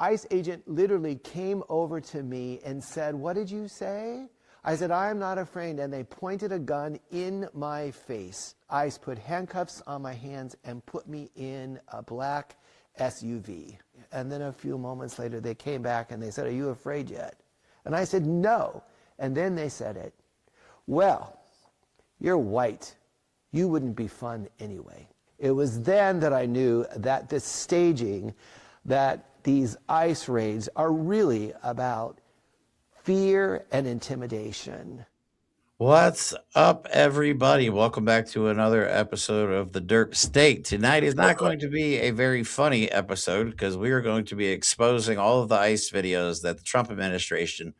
ICE agent literally came over to me and said, "What did you say?" I said, "I am not afraid." And they pointed a gun in my face. ICE put handcuffs on my hands and put me in a black SUV. And then a few moments later, they came back and they said, "Are you afraid yet?" And I said, "No." And then they said it. "Well, you're white. You wouldn't be fun anyway." It was then that I knew that this staging, that these ICE raids are really about fear and intimidation. What's up, everybody? Welcome back to another episode of The Derp State. Tonight is not going to be a very funny episode because we are going to be exposing all of the ICE videos that the Trump administration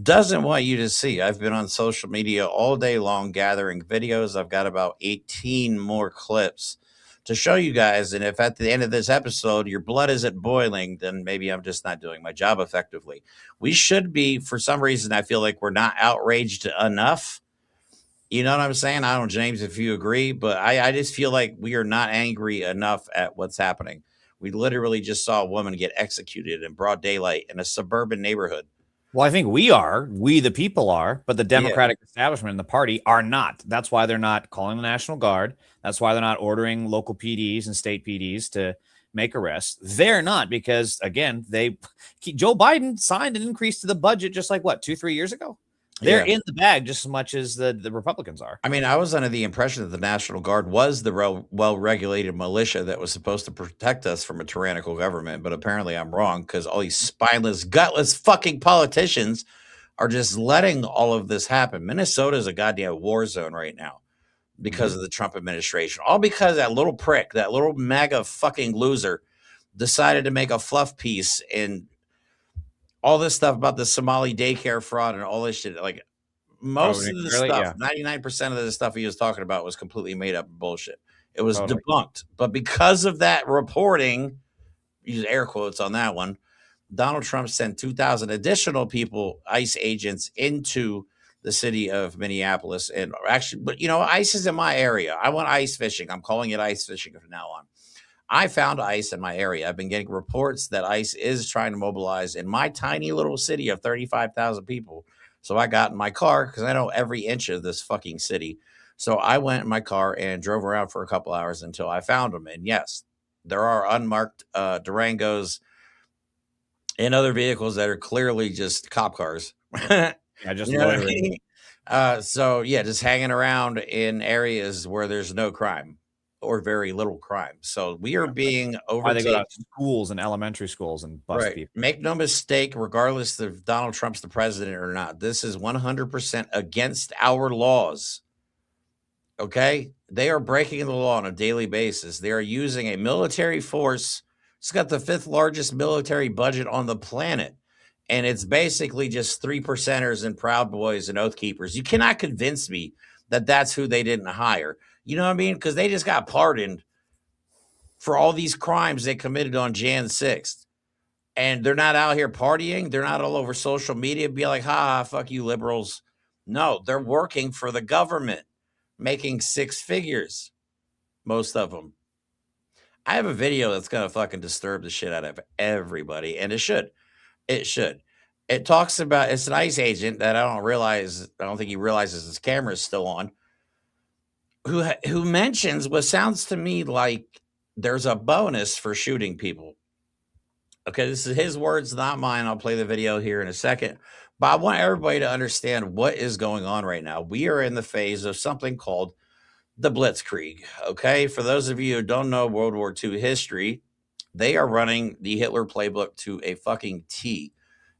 doesn't want you to see. I've been on social media all day long gathering videos. I've got about 18 more clips to show you guys. And if at the end of this episode your blood isn't boiling, then maybe I'm just not doing my job effectively. We should be, for some reason, I feel like we're not outraged enough. You know what I'm saying? I don't know, James, if you agree, but I just feel like we are not angry enough at what's happening. We literally just saw a woman get executed in broad daylight in a suburban neighborhood. Well, I think we the people are, but the Democratic establishment and the party are not. That's why they're not calling the National Guard. That's why they're not ordering local PDs and state PDs to make arrests. They're not, because again, Joe Biden signed an increase to the budget just like 2-3 years ago. They're in the bag just as much as the Republicans are. I mean, I was under the impression that the National Guard was the well-regulated militia that was supposed to protect us from a tyrannical government, but apparently I'm wrong because all these spineless, gutless fucking politicians are just letting all of this happen. Minnesota is a goddamn war zone right now because of the Trump administration. All because that little prick, that little MAGA fucking loser decided to make a fluff piece and all this stuff about the Somali daycare fraud and all this shit. Like most of the stuff, 99% of the stuff he was talking about was completely made up bullshit. It was debunked. But because of that reporting, use air quotes on that one, Donald Trump sent 2,000 additional people, ICE agents, into the city of Minneapolis. And actually, but ICE is in my area. I want ICE fishing. I'm calling it ICE fishing from now on. I found ICE in my area. I've been getting reports that ICE is trying to mobilize in my tiny little city of 35,000 people. So I got in my car because I know every inch of this fucking city. So I went in my car and drove around for a couple hours until I found them. And yes, there are unmarked Durangos and other vehicles that are clearly just cop cars. Just just hanging around in areas where there's no crime or very little crime. So we are being overtaken. They go to schools and elementary schools and bust people. Make no mistake, regardless if Donald Trump's the president or not, this is 100% against our laws. Okay? They are breaking the law on a daily basis. They are using a military force. It's got the 5th largest military budget on the planet. And it's basically just 3%ers and Proud Boys and Oath Keepers. You cannot convince me that that's who they didn't hire. You know what I mean? Because they just got pardoned for all these crimes they committed on Jan 6th. And they're not out here partying. They're not all over social media be like, ha, fuck you liberals. No, they're working for the government, making 6 figures, most of them. I have a video that's going to fucking disturb the shit out of everybody, and it should. It should. It talks about, it's an ICE agent that I don't think he realizes his camera is still on, who mentions what sounds to me like there's a bonus for shooting people. Okay, this is his words, not mine. I'll play the video here in a second. But I want everybody to understand what is going on right now. We are in the phase of something called the Blitzkrieg. Okay, for those of you who don't know World War II history, they are running the Hitler playbook to a fucking T.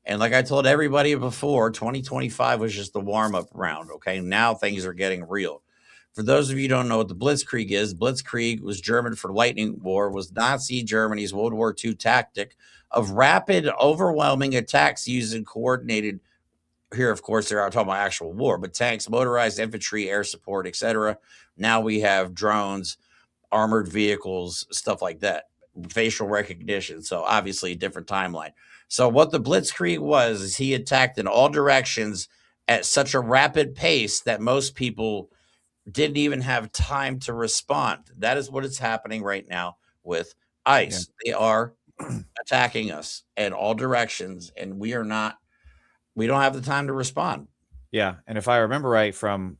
And like I told everybody before, 2025 was just the warm-up round. Okay, now things are getting real. For those of you who don't know what the Blitzkrieg is, Blitzkrieg was German for lightning war, was Nazi Germany's World War II tactic of rapid, overwhelming attacks using coordinated, here, of course, they're talking about actual war, but tanks, motorized infantry, air support, etc. Now we have drones, armored vehicles, stuff like that, facial recognition. So obviously a different timeline. So what the Blitzkrieg was is he attacked in all directions at such a rapid pace that most people didn't even have time to respond. That is what is happening right now with ICE. They are attacking us in all directions, and we don't have the time to respond. Yeah, and if I remember right from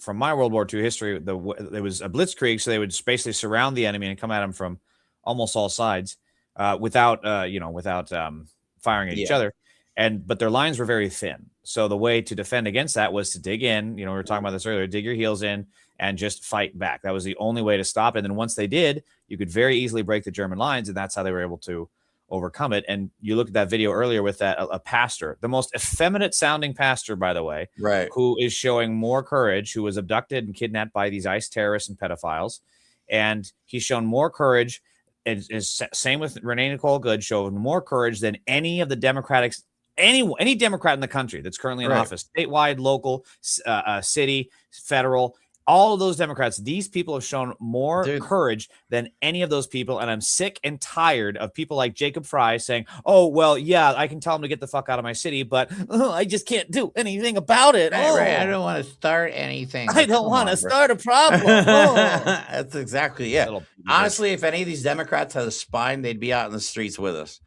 my World War II history, there was a blitzkrieg, so they would basically surround the enemy and come at them from almost all sides without firing at each other. But their lines were very thin. So the way to defend against that was to dig in. We were talking about this earlier. Dig your heels in and just fight back. That was the only way to stop it. And then once they did, you could very easily break the German lines, and that's how they were able to overcome it. And you looked at that video earlier with a pastor, the most effeminate sounding pastor, by the way, right, who is showing more courage, who was abducted and kidnapped by these ICE terrorists and pedophiles. And he's shown more courage. Same with Renee Nicole Good, showed more courage than any of the Democrats, any Democrat in the country that's currently in office, statewide, local, city, federal. All of those Democrats, these people have shown more courage than any of those people. And I'm sick and tired of people like Jacob Fry saying, oh, well, yeah, I can tell them to get the fuck out of my city, but I just can't do anything about it. Right. I don't want to start anything. I don't want to start a problem. That's exactly it. Honestly, if any of these Democrats had a spine, they'd be out in the streets with us.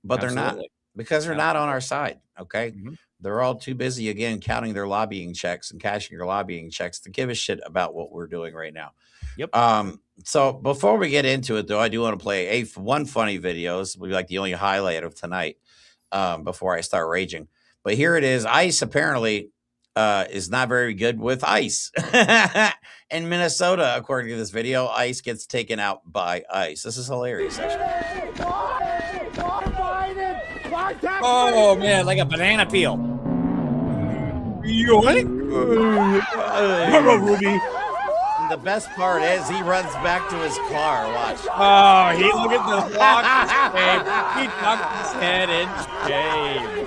But they're not, because they're not on our side. Okay. They're all too busy, again, counting their lobbying checks and cashing their lobbying checks to give a shit about what we're doing right now. Yep. So before we get into it, though, I do want to play one funny video. This will be like the only highlight of tonight before I start raging. But here it is. ICE apparently is not very good with ICE. In Minnesota, according to this video, ICE gets taken out by ICE. This is hilarious, actually. Oh, man, like a banana peel. Yoink. Ruby. The best part is he runs back to his car. Watch. Oh, look at the walk. He tucked his head in shame.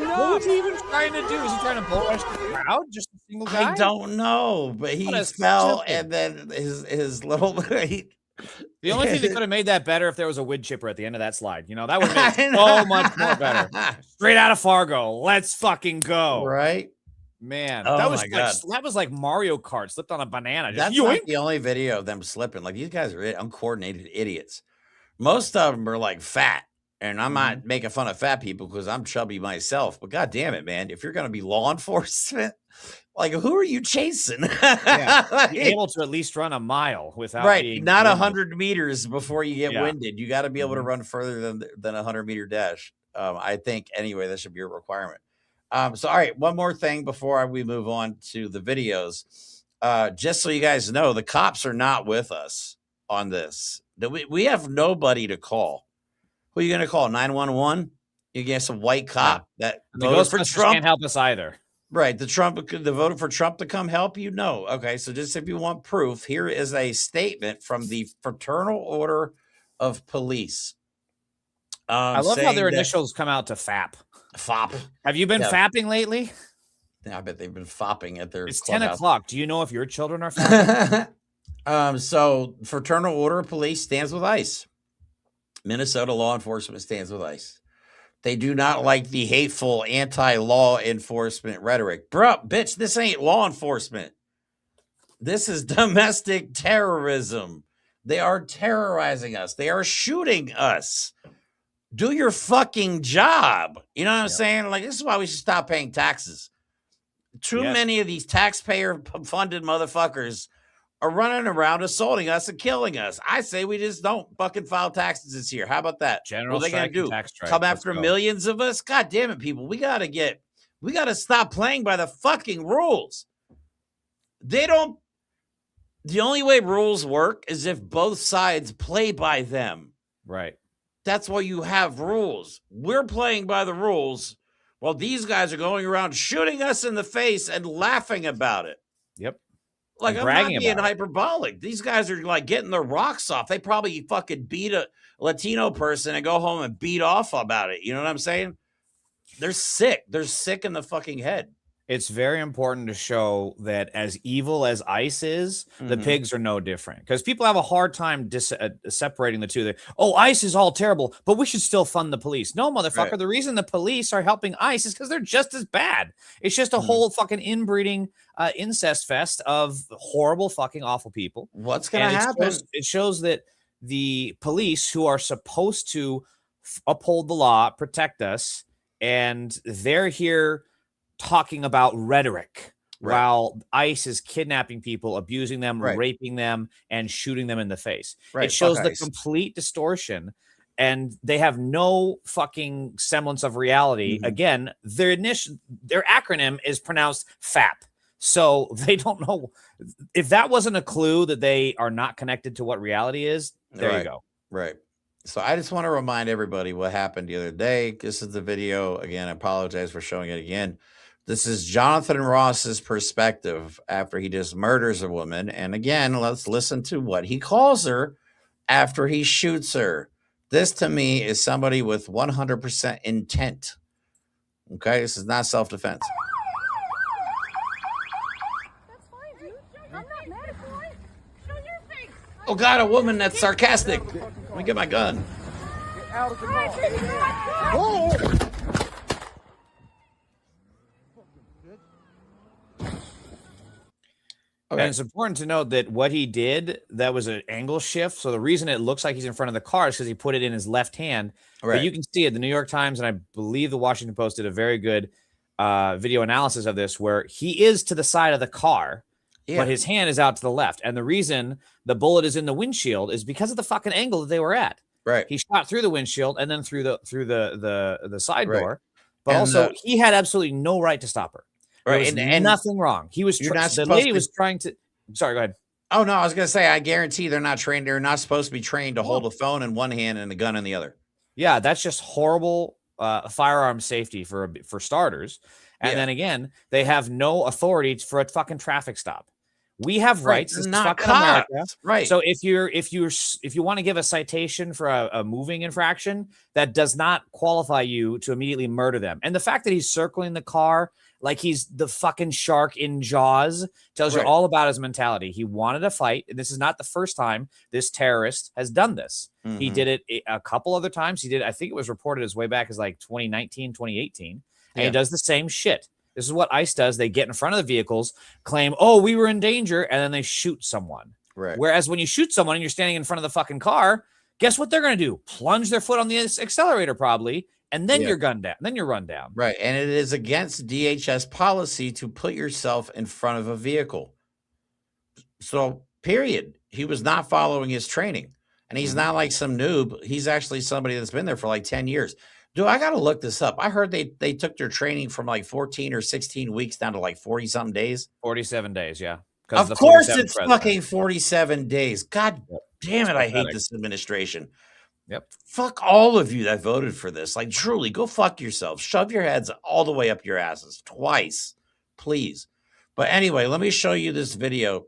What was he even trying to do? Was he trying to bull rush the crowd? Just a single guy? I don't know, but he fell, and then his little... The only thing that could have made that better if there was a wood chipper at the end of that slide. That would have made it so much more better. Straight out of Fargo. Let's fucking go. Right? Man, oh that was like Mario Kart slipped on a banana. That's not the only video of them slipping. Like, these guys are uncoordinated idiots. Most of them are like fat. And I'm not making fun of fat people because I'm chubby myself. But God damn it, man. If you're going to be law enforcement, like, who are you chasing? Be able to at least run a mile without being not winded. 100 meters before you get winded. You got to be able to run further than a 100-meter dash. I think, anyway, that should be a requirement. So, all right, one more thing before we move on to the videos. Just so you guys know, the cops are not with us on this. We have nobody to call. Who are you going to call? 911? You get some white cop that voted for Trump. Can't help us either. Right. The voted for Trump to come help you? No. Okay. So just if you want proof, here is a statement from the Fraternal Order of Police. I love how their initials come out to FAP. FOP. Have you been fapping lately? Yeah, I bet they've been fopping at their It's clubhouse. 10 o'clock. Do you know if your children are fapping? So Fraternal Order of Police stands with ICE. Minnesota law enforcement stands with ICE. They do not like the hateful anti-law enforcement rhetoric. Bruh, bitch, this ain't law enforcement. This is domestic terrorism. They are terrorizing us. They are shooting us. Do your fucking job. You know what I'm saying? Like, this is why we should stop paying taxes. Too many of these taxpayer-funded motherfuckers are running around assaulting us and killing us. I say we just don't fucking file taxes this year. How about that? General what are they going to do? Tax strike. Come after millions of us? God damn it, people. We got to stop playing by the fucking rules. The only way rules work is if both sides play by them. Right. That's why you have rules. We're playing by the rules while these guys are going around shooting us in the face and laughing about it. Yep. Like, I'm not being hyperbolic. These guys are like getting their rocks off. They probably fucking beat a Latino person and go home and beat off about it. You know what I'm saying? They're sick. They're sick in the fucking head. It's very important to show that as evil as ICE is, the pigs are no different. Because people have a hard time separating the two. ICE is all terrible, but we should still fund the police. No, motherfucker. Right. The reason the police are helping ICE is because they're just as bad. It's just a whole fucking inbreeding incest fest of horrible, fucking awful people. What's going to happen? It shows that the police who are supposed to uphold the law, protect us, and they're here talking about rhetoric while ICE is kidnapping people, abusing them, raping them, and shooting them in the face. It shows the complete distortion, and they have no fucking semblance of reality. Again, their acronym is pronounced FAP. So they don't know. If that wasn't a clue that they are not connected to what reality is, there you go. Right. So I just want to remind everybody what happened the other day. This is the video. Again, I apologize for showing it again. This is Jonathan Ross's perspective after he just murders a woman. And again, let's listen to what he calls her after he shoots her. This to me is somebody with 100% intent. Okay, this is not self-defense. That's fine, dude. I'm not mad at you. Show your face. Oh God, a woman that's sarcastic. Let me get my gun. Get out of the mall. Okay. And it's important to note that what he did, that was an angle shift. So the reason it looks like he's in front of the car is because he put it in his left hand. But you can see it. The New York Times and I believe the Washington Post did a very good video analysis of this, where he is to the side of the car, but his hand is out to the left. And the reason the bullet is in the windshield is because of the fucking angle that they were at. Right. He shot through the windshield and then through the side door. But also, he had absolutely no right to stop her. Right, and nothing wrong. He was the lady was trying to. Sorry, go ahead. Oh no, I was gonna say I guarantee they're not trained. They're not supposed to be trained to hold a phone in one hand and a gun in the other. Yeah, that's just horrible firearm safety for starters. And then again, they have no authority for a fucking traffic stop. We have rights. This is fucking America. Right. So if you want to give a citation for a moving infraction, that does not qualify you to immediately murder them. And the fact that he's circling the car like he's the fucking shark in Jaws tells you all about his mentality. He wanted a fight. And this is not the first time this terrorist has done this. He did it a couple other times. He did, I think it was reported as way back as like 2019, 2018. And he does the same shit. This is what ICE does. They get in front of the vehicles, claim, oh, we were in danger, and then they shoot someone. Right. Whereas when you shoot someone and you're standing in front of the fucking car, guess what they're going to do? Plunge their foot on the accelerator probably, and then you're gunned down. Then you're run down. Right. And it is against DHS policy to put yourself in front of a vehicle. So, period. He was not following his training. And he's not like some noob. He's actually somebody that's been there for like 10 years. Dude, I got to look this up. I heard they took their training from like 14 or 16 weeks down to like 40 something days. 47 days, yeah. Of course it's fucking 47 days. God damn it. I hate this administration. Yep. Fuck all of you that voted for this. Like, truly, go fuck yourselves. Shove your heads all the way up your asses twice, please. But anyway, let me show you this video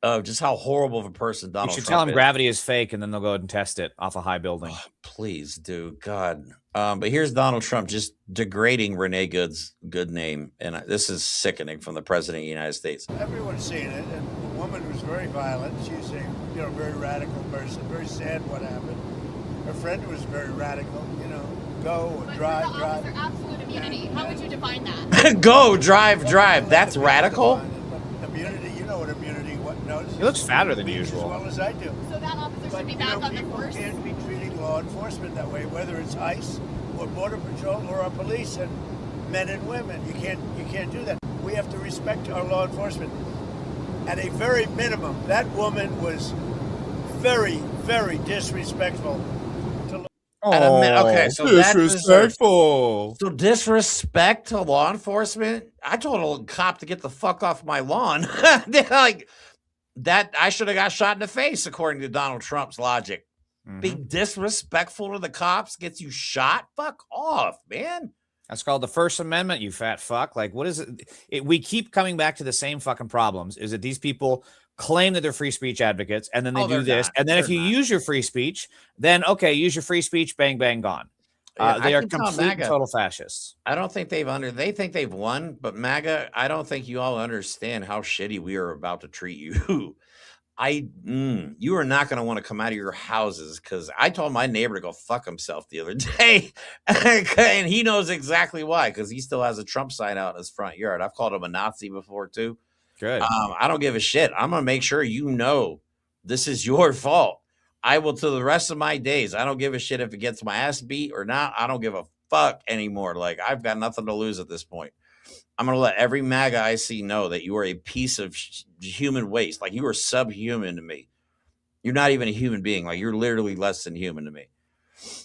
of just how horrible of a person Donald Trump is. You should tell them gravity is fake, and then they'll go ahead and test it off a high building. Oh, please do, God. But here's Donald Trump just degrading Renee Good's good name, and this is sickening from the president of the United States. Everyone's seen it, and the woman was very violent. She's a very radical person. Very sad what happened. Her friend was very radical. Go or drive. Absolute immunity. How would you define that? Go drive. That's radical. Immunity. You know what immunity? He looks fatter than usual. As well as I do. So that officer should be back on the force. People can't be treating law enforcement that way, whether it's ICE or Border Patrol or our police and men and women. You can't do that. We have to respect our law enforcement. At a very minimum, that woman was very, very disrespectful. Okay, so disrespectful. So disrespect to law enforcement. I told a cop to get the fuck off my lawn. Like that, I should have got shot in the face, according to Donald Trump's logic. Being disrespectful to the cops gets you shot. Fuck off, man. That's called the First Amendment, you fat fuck. Like, what is it? We keep coming back to the same fucking problems. Is that these people claim that they're free speech advocates, and then they do this. And then if you use your free speech, then okay, use your free speech, bang, bang, gone. They are complete and total fascists. I don't think they think they've won, but MAGA, I don't think you all understand how shitty we are about to treat you. You are not going to want to come out of your houses, because I told my neighbor to go fuck himself the other day, and he knows exactly why, because he still has a Trump sign out in his front yard. I've called him a Nazi before too. Good. I don't give a shit. I'm going to make sure you know this is your fault. I will to the rest of my days. I don't give a shit if it gets my ass beat or not. I don't give a fuck anymore. Like, I've got nothing to lose at this point. I'm going to let every MAGA I see know that you are a piece of human waste. Like, you are subhuman to me. You're not even a human being. Like, you're literally less than human to me.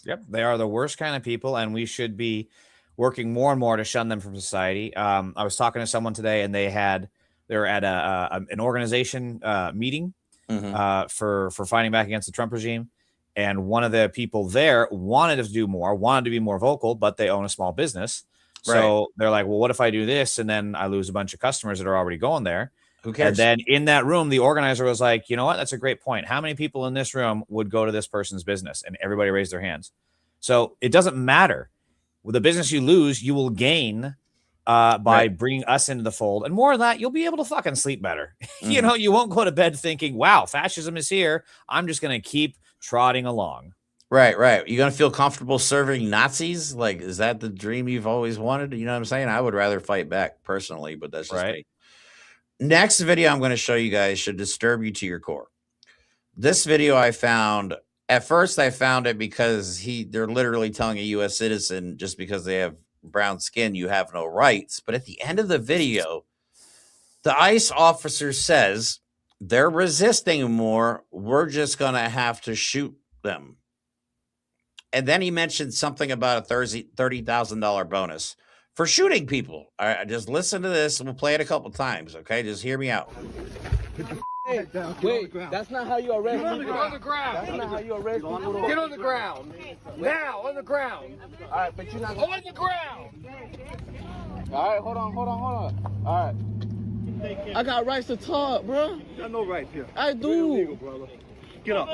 Yep, they are the worst kind of people, and we should be working more and more to shun them from society. I was talking to someone today, and they're at an organization meeting for fighting back against the Trump regime, and one of the people there wanted to do more, wanted to be more vocal, but they own a small business, so they're like, well, what if I do this and then I lose a bunch of customers that are already going there? Who cares? And then in that room, the organizer was like, you know what? That's a great point. How many people in this room would go to this person's business? And everybody raised their hands. So it doesn't matter. With the business you lose, you will gain by bringing us into the fold. And more of that, you'll be able to fucking sleep better. You know, you won't go to bed thinking, wow, fascism is here. I'm just going to keep trotting along. Right. You're going to feel comfortable serving Nazis? Like, is that the dream you've always wanted? You know what I'm saying? I would rather fight back personally, but that's just me. Next video I'm going to show you guys should disturb you to your core. This video I found, at first I found it because they're literally telling a U.S. citizen just because they have brown skin, you have no rights. But at the end of the video, the ICE officer says they're resisting more. We're just going to have to shoot them. And then he mentioned something about a $30,000 bonus for shooting people. All right, just listen to this. We'll play it a couple times, okay? Just hear me out. Hey, wait, that's not how you arrest people. Get on the ground. That's not how you arrest people. Get on the ground. Now, on the ground. All right, but you're not on the ground. All right, hold on. All right. I got rights to talk, bro. You got no rights here. I do. You're illegal, brother. Get up.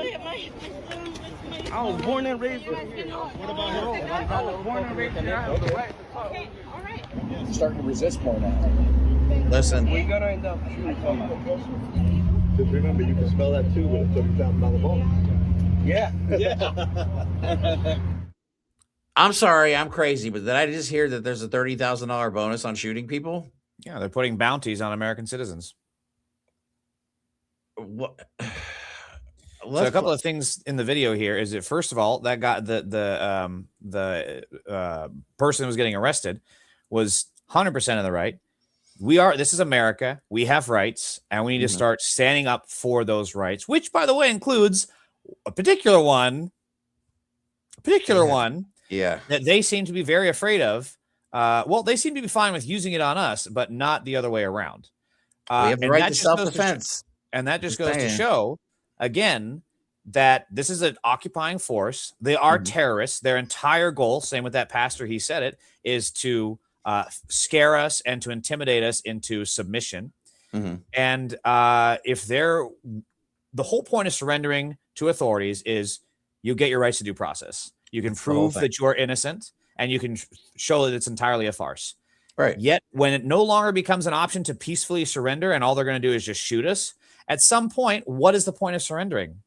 I was born and raised here. What about him? I was born and raised here. I have the right to talk. You're starting to resist more now. Listen. We're gonna end up shooting somebody. Just remember, you can spell that too with a $30,000 bonus. Yeah. I'm sorry, I'm crazy, but did I just hear that there's a $30,000 bonus on shooting people? Yeah, they're putting bounties on American citizens. What? So a couple of things in the video here is that, first of all, that guy, the person who was getting arrested was 100% in the right. This is America. We have rights, and we need to start standing up for those rights, which, by the way, includes a particular one Yeah. that they seem to be very afraid of. Well, they seem to be fine with using it on us, but not the other way around. We have the right to self-defense. And that just goes to show, again, that this is an occupying force. They are terrorists. Their entire goal, same with that pastor, he said it, is to scare us and to intimidate us into submission. And if the whole point of surrendering to authorities is you get your rights to due process. You can prove that you're innocent, and you can show that it's entirely a farce. Right. Yet when it no longer becomes an option to peacefully surrender and all they're going to do is just shoot us, at some point, what is the point of surrendering?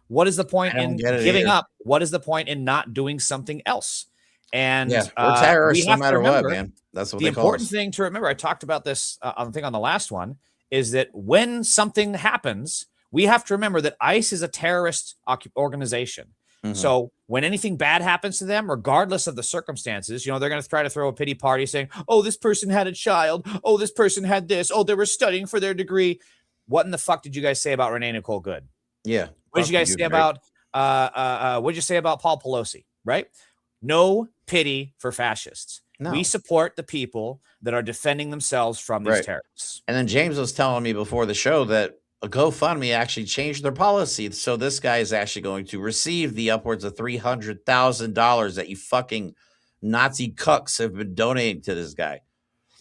What is the point in giving up? What is the point in not doing something else? And we're terrorists no matter what, man. That's what the they call important us. thing to remember. I talked about this on the last one, is that when something happens, we have to remember that ICE is a terrorist organization. So when anything bad happens to them, regardless of the circumstances, they're going to try to throw a pity party saying, oh, this person had a child. Oh, this person had this. Oh, they were studying for their degree. What in the fuck did you guys say about Renee Nicole Good? Yeah. What did you guys say about what did you say about Paul Pelosi? Right? No pity for fascists. No. We support the people that are defending themselves from these terrorists. And then James was telling me before the show that a GoFundMe actually changed their policy. So this guy is actually going to receive the upwards of $300,000 that you fucking Nazi cucks have been donating to this guy.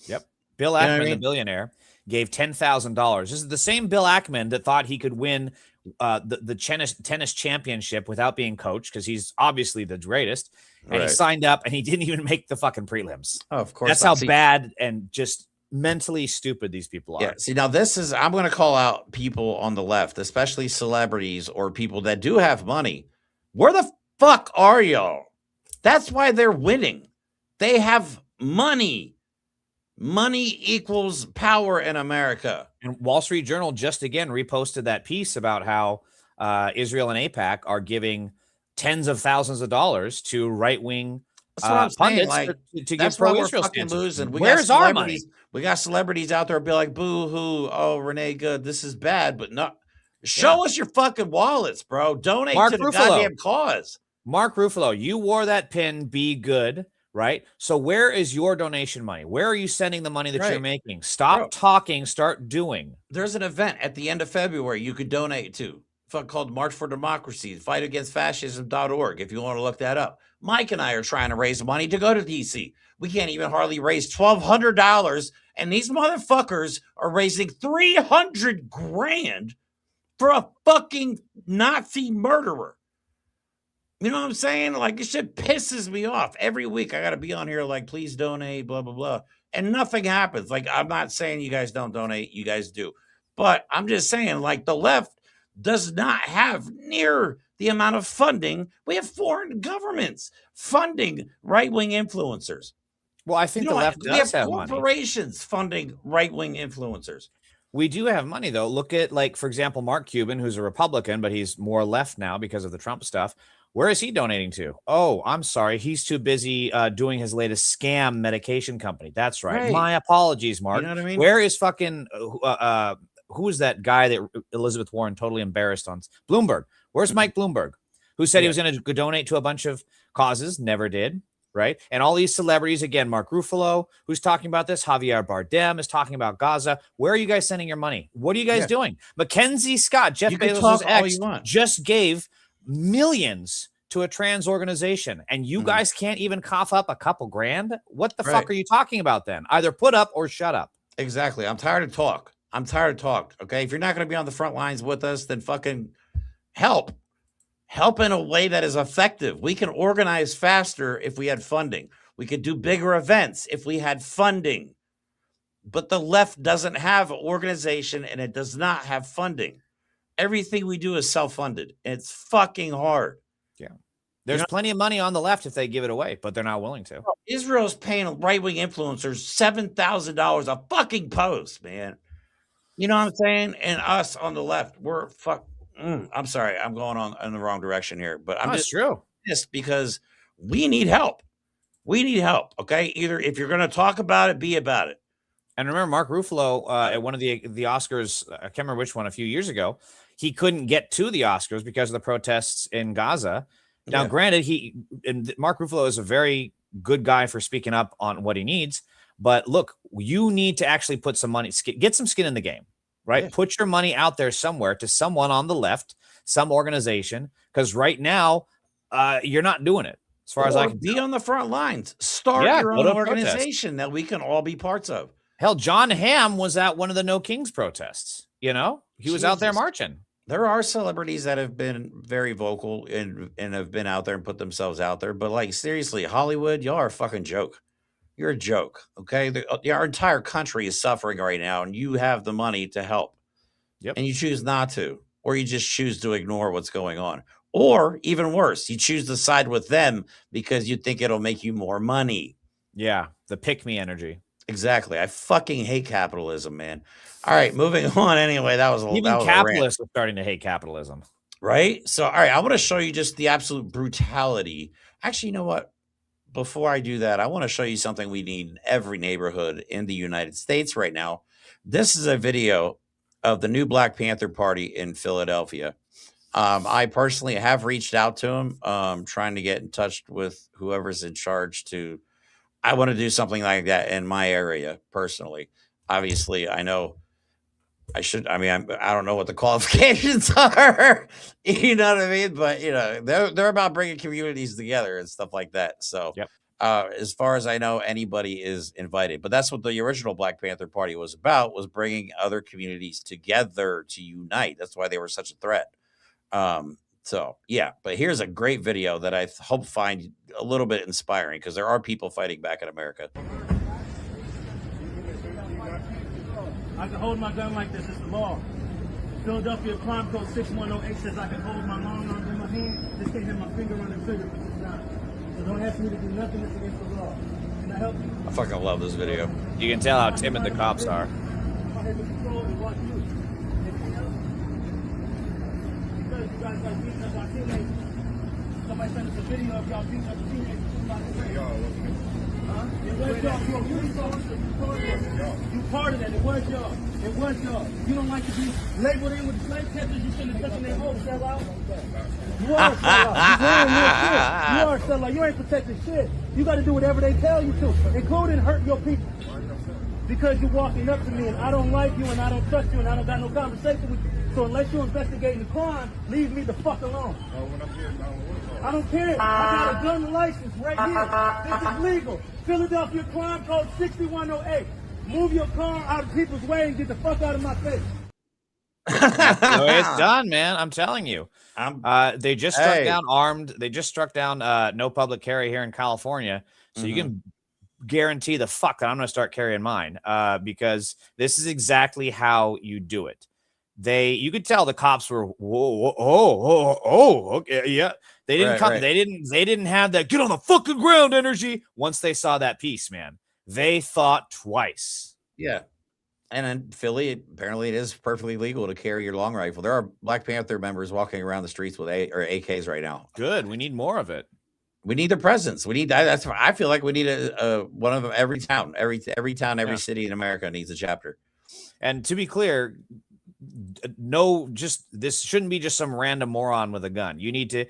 Yep. Bill Ackman, the billionaire, gave $10,000. This is the same Bill Ackman that thought he could win the tennis championship without being coached, because he's obviously the greatest. And he signed up and he didn't even make the fucking prelims. Oh, of course. That's how bad and just mentally stupid these people are. Yeah. See, now I'm going to call out people on the left, especially celebrities or people that do have money. Where the fuck are y'all? That's why they're winning. They have money. Money equals power in America. And Wall Street Journal just again reposted that piece about how Israel and AIPAC are giving tens of thousands of dollars to right-wing That's what I'm saying. pundits Like, to give that's why we're pro-Israel fucking stances. losing. Where's our money? We got celebrities out there be like, boo hoo, oh, Renee Good, this is bad, but not. Show us your fucking wallets, bro. Donate Mark to the Ruffalo. goddamn cause. Mark Ruffalo, you wore that pin, be good, right? So where is your donation money? Where are you sending the money that you're Right. making? Stop Bro. talking, start doing. There's an event at the end of February you could donate to called March for Democracy, fightagainstfascism.org, if you want to look that up. Mike and I are trying to raise money to go to DC. We can't even hardly raise $1,200, and these motherfuckers are raising $300 grand for a fucking Nazi murderer. You know what I'm saying? Like, this shit pisses me off. Every week I got to be on here like, please donate, blah, blah, blah. And nothing happens. Like, I'm not saying you guys don't donate. You guys do. But I'm just saying, like, the left does not have near the amount of funding. We have foreign governments funding right-wing influencers. Well, I think You the know, left we does have have money. corporations funding right-wing influencers. We do have money, though. Look at, like, for example, Mark Cuban, who's a Republican, but he's more left now because of the Trump stuff. Where is he donating to? Oh, I'm sorry. He's too busy doing his latest scam medication company. That's right. Right. My apologies, Mark. You know what I mean? Where is fucking who is that guy that Elizabeth Warren totally embarrassed on? Bloomberg. Where's Mike Bloomberg, who said he was going to donate to a bunch of causes, never did, right? And all these celebrities, again, Mark Ruffalo, who's talking about this, Javier Bardem is talking about Gaza. Where are you guys sending your money? What are you guys doing? Mackenzie Scott, Jeff You can Bezos' talk all ex, you want. just gave millions to a trans organization, and you guys can't even cough up a couple grand? What the fuck are you talking about then? Either put up or shut up. Exactly. I'm tired of talk. I'm tired of talk. Okay. If you're not going to be on the front lines with us, then fucking help. Help in a way that is effective. We can organize faster if we had funding. We could do bigger events if we had funding. But the left doesn't have organization and it does not have funding. Everything we do is self-funded. It's fucking hard. Yeah. There's plenty of money on the left if they give it away, but they're not willing to. Israel's paying right-wing influencers $7,000 a fucking post, man. You know what I'm saying? And us on the left, we're I'm sorry, I'm going on in the wrong direction here, but I'm just true. pissed because we need help. We need help. Okay, either if you're going to talk about it, be about it. And remember, Mark Ruffalo at one of the Oscars, I can't remember which one, a few years ago, he couldn't get to the Oscars because of the protests in Gaza. Now, granted, Mark Ruffalo is a very good guy for speaking up on what he needs. But look, you need to actually put some money, get some skin in the game, right? Yeah. Put your money out there somewhere to someone on the left, some organization, because right now you're not doing it. As far as I can be on the front lines, start your own organization that we can all be parts of. Hell, John Hamm was at one of the No Kings protests. You know, he was out there marching. There are celebrities that have been very vocal and have been out there and put themselves out there. But like, seriously, Hollywood, y'all are a fucking joke. You're a joke, okay? Our entire country is suffering right now, and you have the money to help. Yep. And you choose not to, or you just choose to ignore what's going on. Or even worse, you choose to side with them because you think it'll make you more money. Yeah, the pick-me energy. Exactly. I fucking hate capitalism, man. All right, moving on. Anyway, that was even capitalists are starting to hate capitalism, right? So, all right, I want to show you just the absolute brutality. Actually, you know what? Before I do that, I want to show you something we need in every neighborhood in the United States right now. This is a video of the new Black Panther Party in Philadelphia. I personally have reached out to them, trying to get in touch with whoever's in charge to. I want to do something like that in my area personally. Obviously, I know I should. I mean, I don't know what the qualifications are. You know what I mean? But you know, they're about bringing communities together and stuff like that. So, yep. As far as I know, anybody is invited. But that's what the original Black Panther Party was about: was bringing other communities together to unite. That's why they were such a threat. So yeah, but here's a great video that I hope find a little bit inspiring because there are people fighting back in America. I can hold my gun like this. It's the law. Philadelphia Crime Code 6108 says I can hold my long arm in my hand. Just can't have my finger on the trigger, which is not. So don't ask me to do nothing that's against the law. Can I help you? I fucking love this video. You can tell how timid the cops are. I'm here to control and watch you. Anything else? Because You guys like beating up our teammates. Somebody sent us a video of y'all beating up teammates. Huh? It was y'all. You part of that. It was y'all. It was y'all. You don't like to be labeled in with the slave catchers. You shouldn't have taken their home, sellout. You are a sellout. You are a sellout. You ain't protecting shit. You got to do whatever they tell you to, including hurt your people. Because you're walking up to me and I don't like you and I don't trust you and I don't got no conversation with you. So unless you're investigating the crime, leave me the fuck alone. I don't care. I got a gun license right here. This is legal. Philadelphia Crime Code 6108. Move your car out of people's way and get the fuck out of my face. So it's done, man. I'm telling you. They just struck Hey. down armed. They just struck down no public carry here in California. So you can guarantee the fuck that I'm going to start carrying mine because this is exactly how you do it. You could tell the cops were, okay, yeah. They didn't Right, come. right. They didn't have that get on the fucking ground energy once they saw that piece, man. They thought twice. Yeah. And in Philly, apparently it is perfectly legal to carry your long rifle. There are Black Panther members walking around the streets with AKs right now. Good. We need more of it. We need their presence. We need that's. I feel like we need a one of them. Every town, every town, every city in America needs a chapter. And to be clear, no, just this shouldn't be just some random moron with a gun. You need to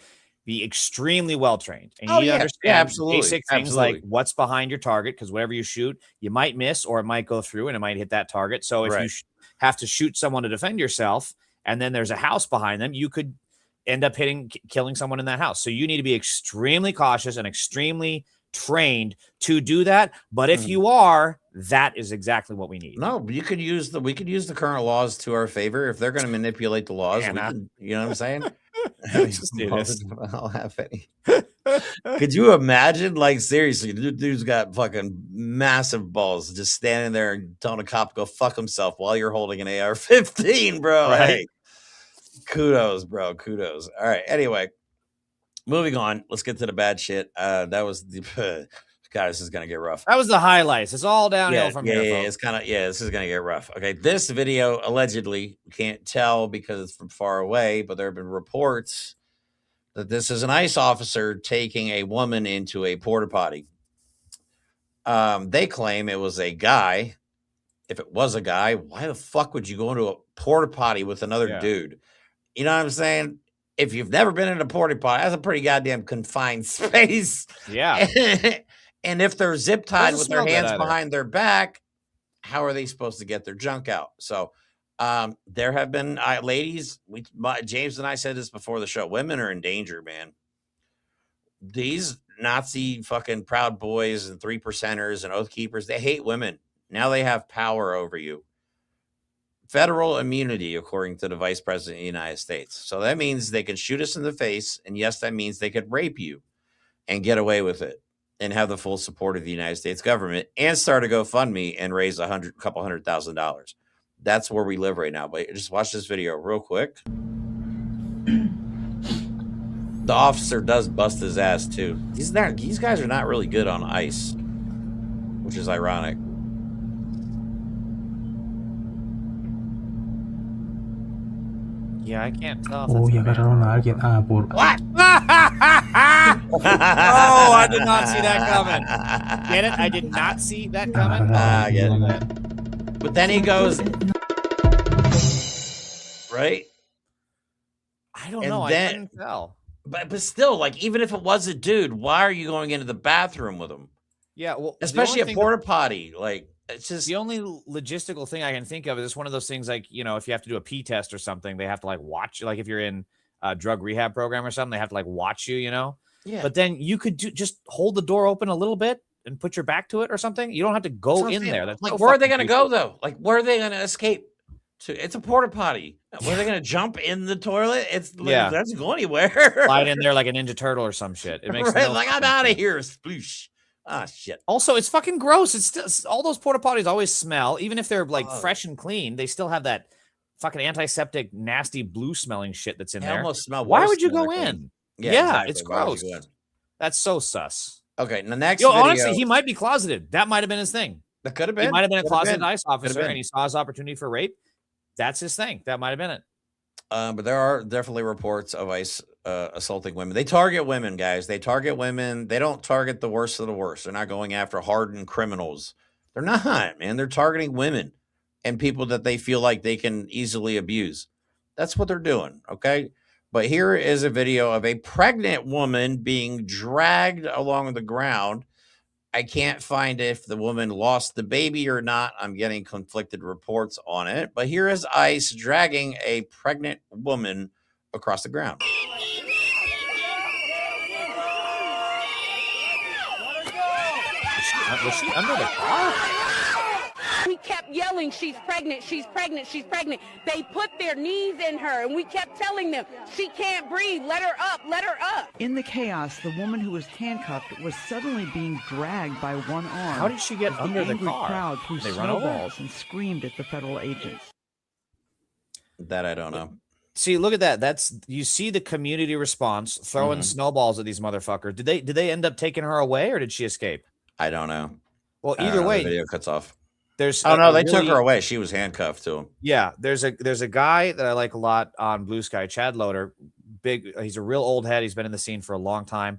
be extremely well trained, and you need to understand absolutely, basic things like what's behind your target, because whatever you shoot, you might miss or it might go through and it might hit that target. So if you have to shoot someone to defend yourself, and then there's a house behind them, you could end up killing someone in that house. So you need to be extremely cautious and extremely trained to do that. But if you are, that is exactly what we need. No, we could use the current laws to our favor. If they're going to manipulate the laws, we can, you know what I'm saying? Just do this. I'll have any. Could you imagine? Like, seriously, the dude's got fucking massive balls just standing there and telling a cop to go fuck himself while you're holding an AR-15, bro. Right. Hey, kudos, bro. Kudos. All right. Anyway, moving on. Let's get to the bad shit. That was the God, this is gonna get rough. That was the highlights. It's all downhill from here. Yeah, it's kind of this is gonna get rough. Okay, this video allegedly, we can't tell because it's from far away, but there have been reports that this is an ICE officer taking a woman into a porta potty. They claim it was a guy. If it was a guy, why the fuck would you go into a porta potty with another dude? You know what I'm saying? If you've never been in a porta potty, that's a pretty goddamn confined space. Yeah. And if they're zip tied with their hands either. behind their back, how are they supposed to get their junk out? So there have been ladies. James and I said this before the show. Women are in danger, man. These Nazi fucking Proud Boys and 3%ers and Oath Keepers, they hate women. Now they have power over you. Federal immunity, according to the Vice President of the United States. So that means they can shoot us in the face. And yes, that means they could rape you and get away with it and have the full support of the United States government and start a GoFundMe and raise couple $100,000. That's where we live right now. But just watch this video real quick. The officer does bust his ass too. These guys are not really good on ice, which is ironic. Yeah, I can't tell. Oh, ya agarraron a alguien. Ah, por. What? Oh, I did not see that coming. Get it? I did not see that coming. I get it. But then he goes, right? I don't know. I couldn't tell. But still, like, even if it was a dude, why are you going into the bathroom with him? Yeah, well, especially a porta potty. Like, it's just the only logistical thing I can think of is one of those things like, you know, if you have to do a pee test or something, they have to like watch, like if you're in a drug rehab program or something, they have to like watch you, you know? Yeah. But then you could just hold the door open a little bit and put your back to it or something. You don't have to go in there. That's like, so where are they going to fucking go though? Like, where are they going to escape to? It's a porta potty. Where are they going to jump in the toilet? It's Yeah. It doesn't go anywhere. slide in there like a Ninja Turtle or some shit. It makes right, no like I'm fucking out of sense. here. Sploosh. Ah, shit. Also, it's fucking gross. It's still, all those porta potties always smell, even if they're like fresh and clean. They still have that fucking antiseptic, nasty blue smelling shit that's in They there. almost smell Why worse would you than go they're in? clean. Yeah, exactly. it's Why would gross. you go in? That's so sus. Okay, the next Yo, video, honestly, he might be closeted. That might have been his thing. that could have been. He might have been a Could have closeted been. ICE officer been. and he saw his opportunity for rape. That's his thing. That might have been it. But there are definitely reports of ICE assaulting women. They target women, guys. They target women. They don't target the worst of the worst. They're not going after hardened criminals. They're not, man. They're targeting women and people that they feel like they can easily abuse. That's what they're doing, okay? But here is a video of a pregnant woman being dragged along the ground. I can't find if the woman lost the baby or not. I'm getting conflicted reports on it. But here is ICE dragging a pregnant woman across the ground. Was she under the car? We kept yelling, she's pregnant, she's pregnant, she's pregnant. They put their knees in her, and we kept telling them, she can't breathe, let her up, let her up. In the chaos, the woman who was handcuffed was suddenly being dragged by one arm. How did she get under the car? Crowd threw They run over? snowballs and screamed at the federal agents. That I don't know. See, look at that. That's you see the community response throwing snowballs at these motherfuckers. Did they end up taking her away or did she escape? I don't know. Well, either way, the video cuts off. There's they took her away. She was handcuffed to him. Yeah, there's a guy that I like a lot on Blue Sky, Chad Loader. He's a real old head. He's been in the scene for a long time.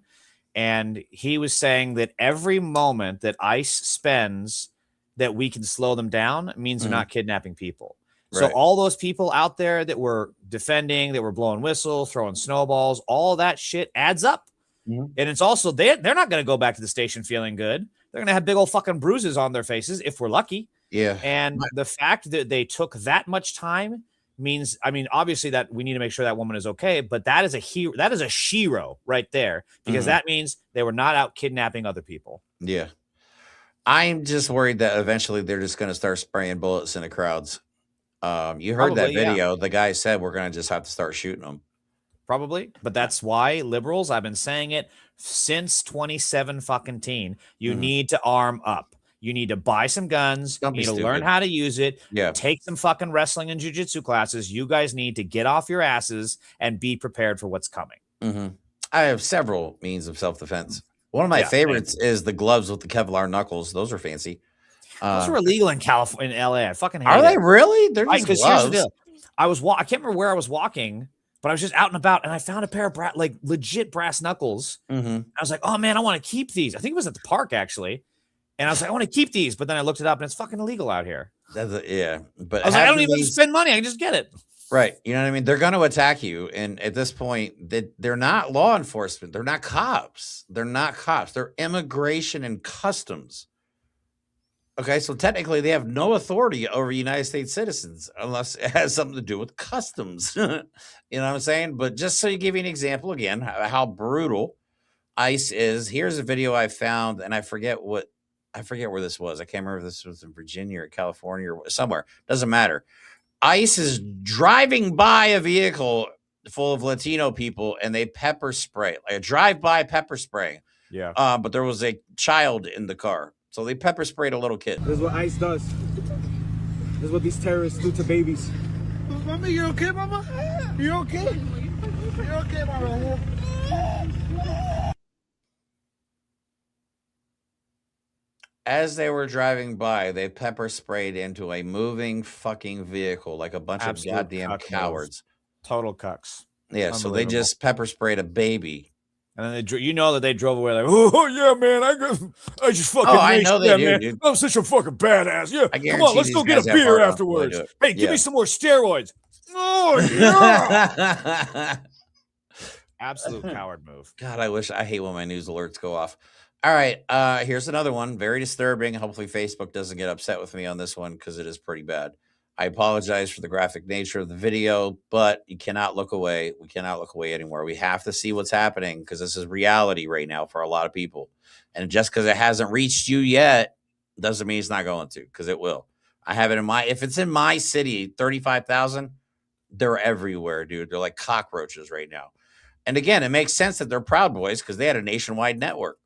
And he was saying that every moment that ICE spends that we can slow them down means they're not kidnapping people. So Right. all those people out there that were defending, that were blowing whistles, throwing snowballs, all that shit adds up. And it's also they're not going to go back to the station feeling good. They're going to have big old fucking bruises on their faces if we're lucky. Yeah. And the fact that they took that much time means, I mean, obviously that we need to make sure that woman is okay, but that is a hero. That is a shero right there, because that means they were not out kidnapping other people. Yeah. I'm just worried that eventually they're just going to start spraying bullets into crowds. You heard that Probably, yeah. video. The guy said we're going to just have to start shooting them. Probably, but that's why liberals, I've been saying it since 27 fucking teen. You need to arm up. You need to buy some guns. Don't You be need to learn stupid. how to use it. Yeah. Take some fucking wrestling and jiu-jitsu classes. You guys need to get off your asses and be prepared for what's coming. I have several means of self-defense. One of my favorites is the gloves with the Kevlar knuckles. Those are fancy. Those are illegal in California, in LA. I fucking hate Are they it. really? They're just Because here's the gloves. deal. I can't remember where I was walking, but I was just out and about, and I found a pair of legit brass knuckles. I was like, oh man, I want to keep these. I think it was at the park actually, and I was like, I want to keep these, but then I looked it up, and it's fucking illegal out here. Yeah, but I was like, I don't having even these- spend money. I can just get it. Right. You know what I mean? They're going to attack you. And at this point, they're not law enforcement. They're not cops. They're not cops. They're immigration and customs. Okay. So technically, they have no authority over United States citizens unless it has something to do with customs. You know what I'm saying? But just so you give you an example again, how brutal ICE is, here's a video I found, and I forget where this was. I can't remember if this was in Virginia or California or somewhere. Doesn't matter. ICE is driving by a vehicle full of Latino people, and they pepper spray, like a drive-by pepper spray. Yeah. But there was a child in the car, so they pepper sprayed a little kid. This is what ICE does. This is what these terrorists do to babies. Mama, you okay, Mama? You okay? You okay, Mama? As they were driving by, they pepper sprayed into a moving fucking vehicle like a bunch Absolute of goddamn cuck cowards. Total cucks. Yeah, so they Unbelievable. just pepper sprayed a baby. And then you know that they drove away like, oh yeah, man, I just fucking. Oh, I know raced they them, do, man. dude. I'm such a fucking badass. Yeah, I come on, let's guarantee go these get a guys have beer heart afterwards. when they do Hey, it. give me Yeah. some more steroids. Oh yeah. Absolute coward move. God, I hate when my news alerts go off. All right, here's another one. Very disturbing. Hopefully Facebook doesn't get upset with me on this one because it is pretty bad. I apologize for the graphic nature of the video, but you cannot look away. We cannot look away anymore. We have to see what's happening because this is reality right now for a lot of people. And just because it hasn't reached you yet doesn't mean it's not going to, because it will. I have it in if it's in my city, 35,000, they're everywhere, dude. They're like cockroaches right now. And again, it makes sense that they're Proud Boys because they had a nationwide network.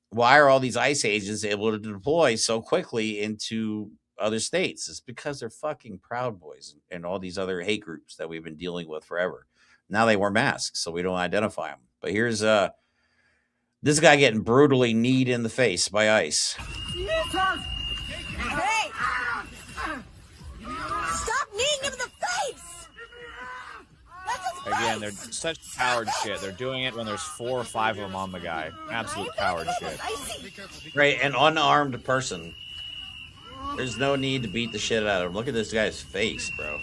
Why are all these ICE agents able to deploy so quickly into other states? It's because they're fucking Proud Boys and all these other hate groups that we've been dealing with forever. Now they wear masks, so we don't identify them. But here's this guy getting brutally kneed in the face by ICE. Hey! Stop kneeing him in the face! Again, they're such coward shit. They're doing it when there's 4 or 5 of them on the guy. Absolute coward shit. Right, an unarmed person. There's no need to beat the shit out of him. Look at this guy's face, bro.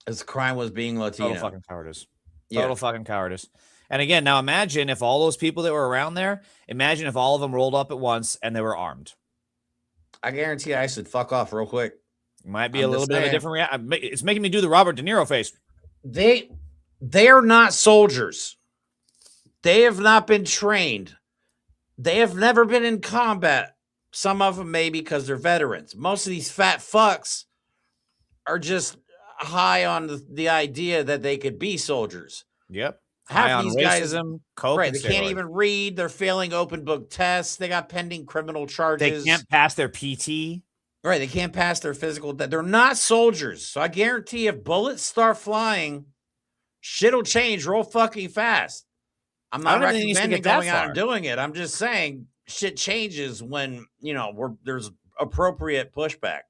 His crime was being Latino. Total fucking cowardice. Yeah. Total fucking cowardice. And again, now imagine if all those people that were around there, imagine if all of them rolled up at once and they were armed. I guarantee I should fuck off real quick. Might be a little bit of a different reaction. It's making me do the Robert De Niro face. They are not soldiers. They have not been trained. They have never been in combat. Some of them maybe because they're veterans. Most of these fat fucks are just high on the idea that they could be soldiers. Yep. Half these racism, guys, coke, right? and They can't steroids. even read. They're failing open book tests. They got pending criminal charges. They can't pass their PT. Right, they can't pass their physical. They're not soldiers. So I guarantee if bullets start flying, shit'll change real fucking fast. I'm not I don't think it needs to recommending get that going out far. and doing it. I'm just saying shit changes when, there's appropriate pushback.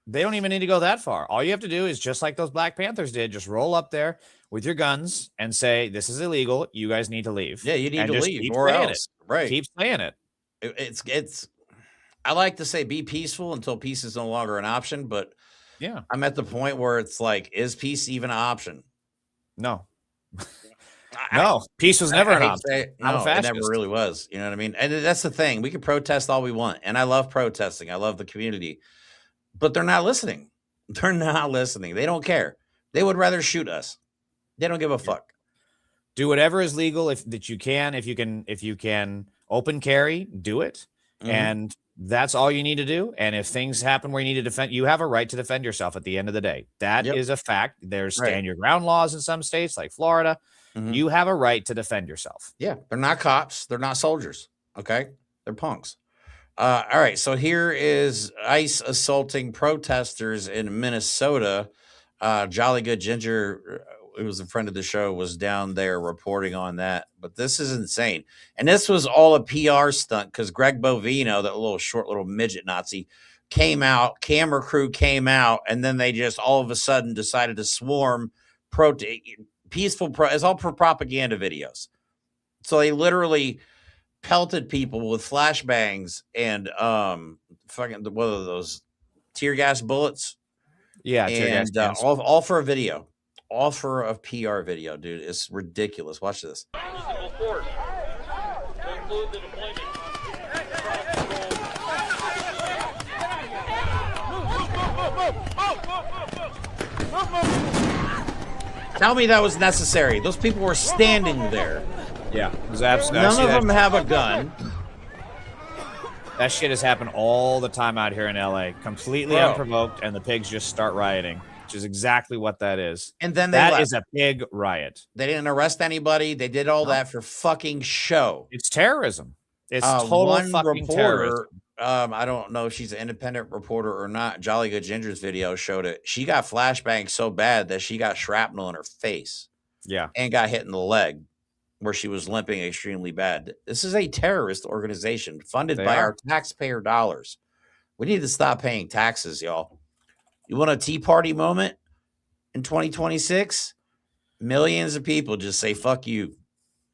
They don't even need to go that far. All you have to do is just like those Black Panthers did, just roll up there with your guns and say, this is illegal. You guys need to leave. Yeah, you need And to just leave keep or saying else. it. Right. Keep saying it. It's I like to say be peaceful until peace is no longer an option, but yeah, I'm at the point where it's like, is peace even an option? No. No, peace was never an option. I'm a No, it fascist. never really was. You know what I mean? And that's the thing. We can protest all we want. And I love protesting. I love the community. But they're not listening. They're not listening. They don't care. They would rather shoot us. They don't give a fuck. Do whatever is legal if you can. If you can open carry, do it. Mhm. And that's all you need to do. And if things happen where you need to defend, you have a right to defend yourself at the end of the day. That is a fact. There's Right. stand your ground laws in some states like Florida. Mhm. You have a right to defend yourself. Yeah, they're not cops. They're not soldiers. Okay, they're punks. All right, so here is ICE assaulting protesters in Minnesota. Jolly Good Ginger, who was a friend of the show, was down there reporting on that. But this is insane, and this was all a PR stunt because Greg Bovino, that short little midget Nazi, came out. Camera crew came out, and then they just all of a sudden decided to swarm it's all for propaganda videos. So they literally pelted people with flashbangs and fucking what are those tear gas bullets? Yeah, tear gas and cans. all for a video, all for a PR video, dude. It's ridiculous. Watch this. Tell me that was necessary. Those people were standing there. Yeah, it was absolutely. None of them have a gun. That shit has happened all the time out here in LA, completely Bro. unprovoked, and the pigs just start rioting, which is exactly what that is. And then they that left. is a pig riot. They didn't arrest anybody. They did all that for fucking show. It's terrorism. It's total one fucking reporter, terrorism. I don't know if she's an independent reporter or not. Jolly Good Ginger's video showed it. She got flashbangs so bad that she got shrapnel in her face. Yeah. And got hit in the leg where she was limping extremely bad. This is a terrorist organization funded by our taxpayer dollars. We need to stop paying taxes, y'all. You want a Tea Party moment in 2026? Millions of people just say, fuck you.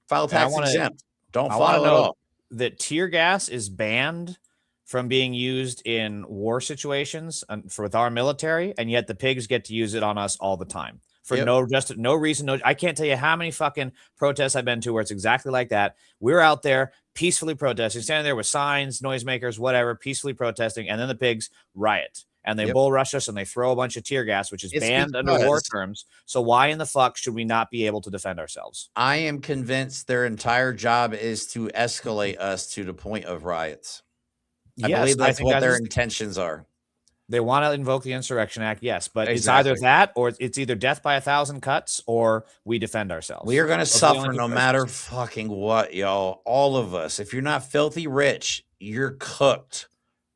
File tax exempt. Don't file at all. That tear gas is banned from being used in war situations with our military, and yet the pigs get to use it on us all the time for no reason. I can't tell you how many fucking protests I've been to where it's exactly like that. We're out there peacefully protesting, standing there with signs, noisemakers, whatever, peacefully protesting, and then the pigs riot. And they bull rush us and they throw a bunch of tear gas, which is banned under war terms. So why in the fuck should we not be able to defend ourselves? I am convinced their entire job is to escalate us to the point of riots. I believe that's what their intentions are. They want to invoke the Insurrection Act, yes, but Exactly. it's either that or it's either death by 1,000 cuts or we defend ourselves. We are going to Those are the suffer only no two matter choices. fucking what, y'all. All of us. If you're not filthy rich, you're cooked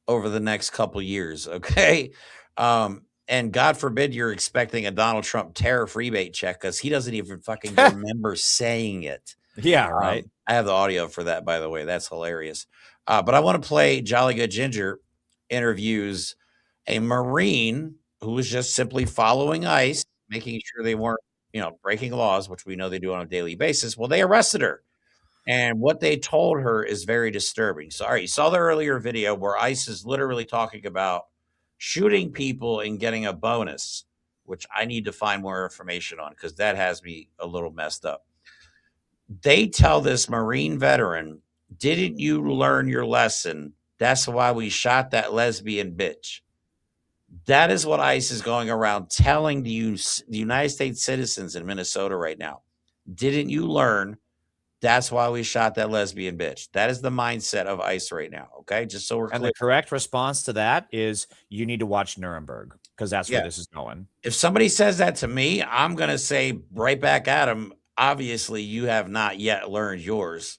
over the next couple years, okay? And God forbid you're expecting a Donald Trump tariff rebate check because he doesn't even fucking remember saying it. Yeah, right. I have the audio for that, by the way. That's hilarious. But I want to play Jolly Good Ginger interviews a Marine who was just simply following ICE, making sure they weren't, breaking laws, which we know they do on a daily basis. Well, they arrested her. And what they told her is very disturbing. So, all right, you saw the earlier video where ICE is literally talking about shooting people and getting a bonus, which I need to find more information on because that has me a little messed up. They tell this Marine veteran, didn't you learn your lesson? That's why we shot that lesbian bitch. That is what ICE is going around telling the United States citizens in Minnesota right now. Didn't you learn? That's why we shot that lesbian bitch. That is the mindset of ICE right now. Okay, just so we're clear. And the correct response to that is you need to watch Nuremberg because that's where this is going. If somebody says that to me, I'm going to say right back at them, obviously you have not yet learned yours.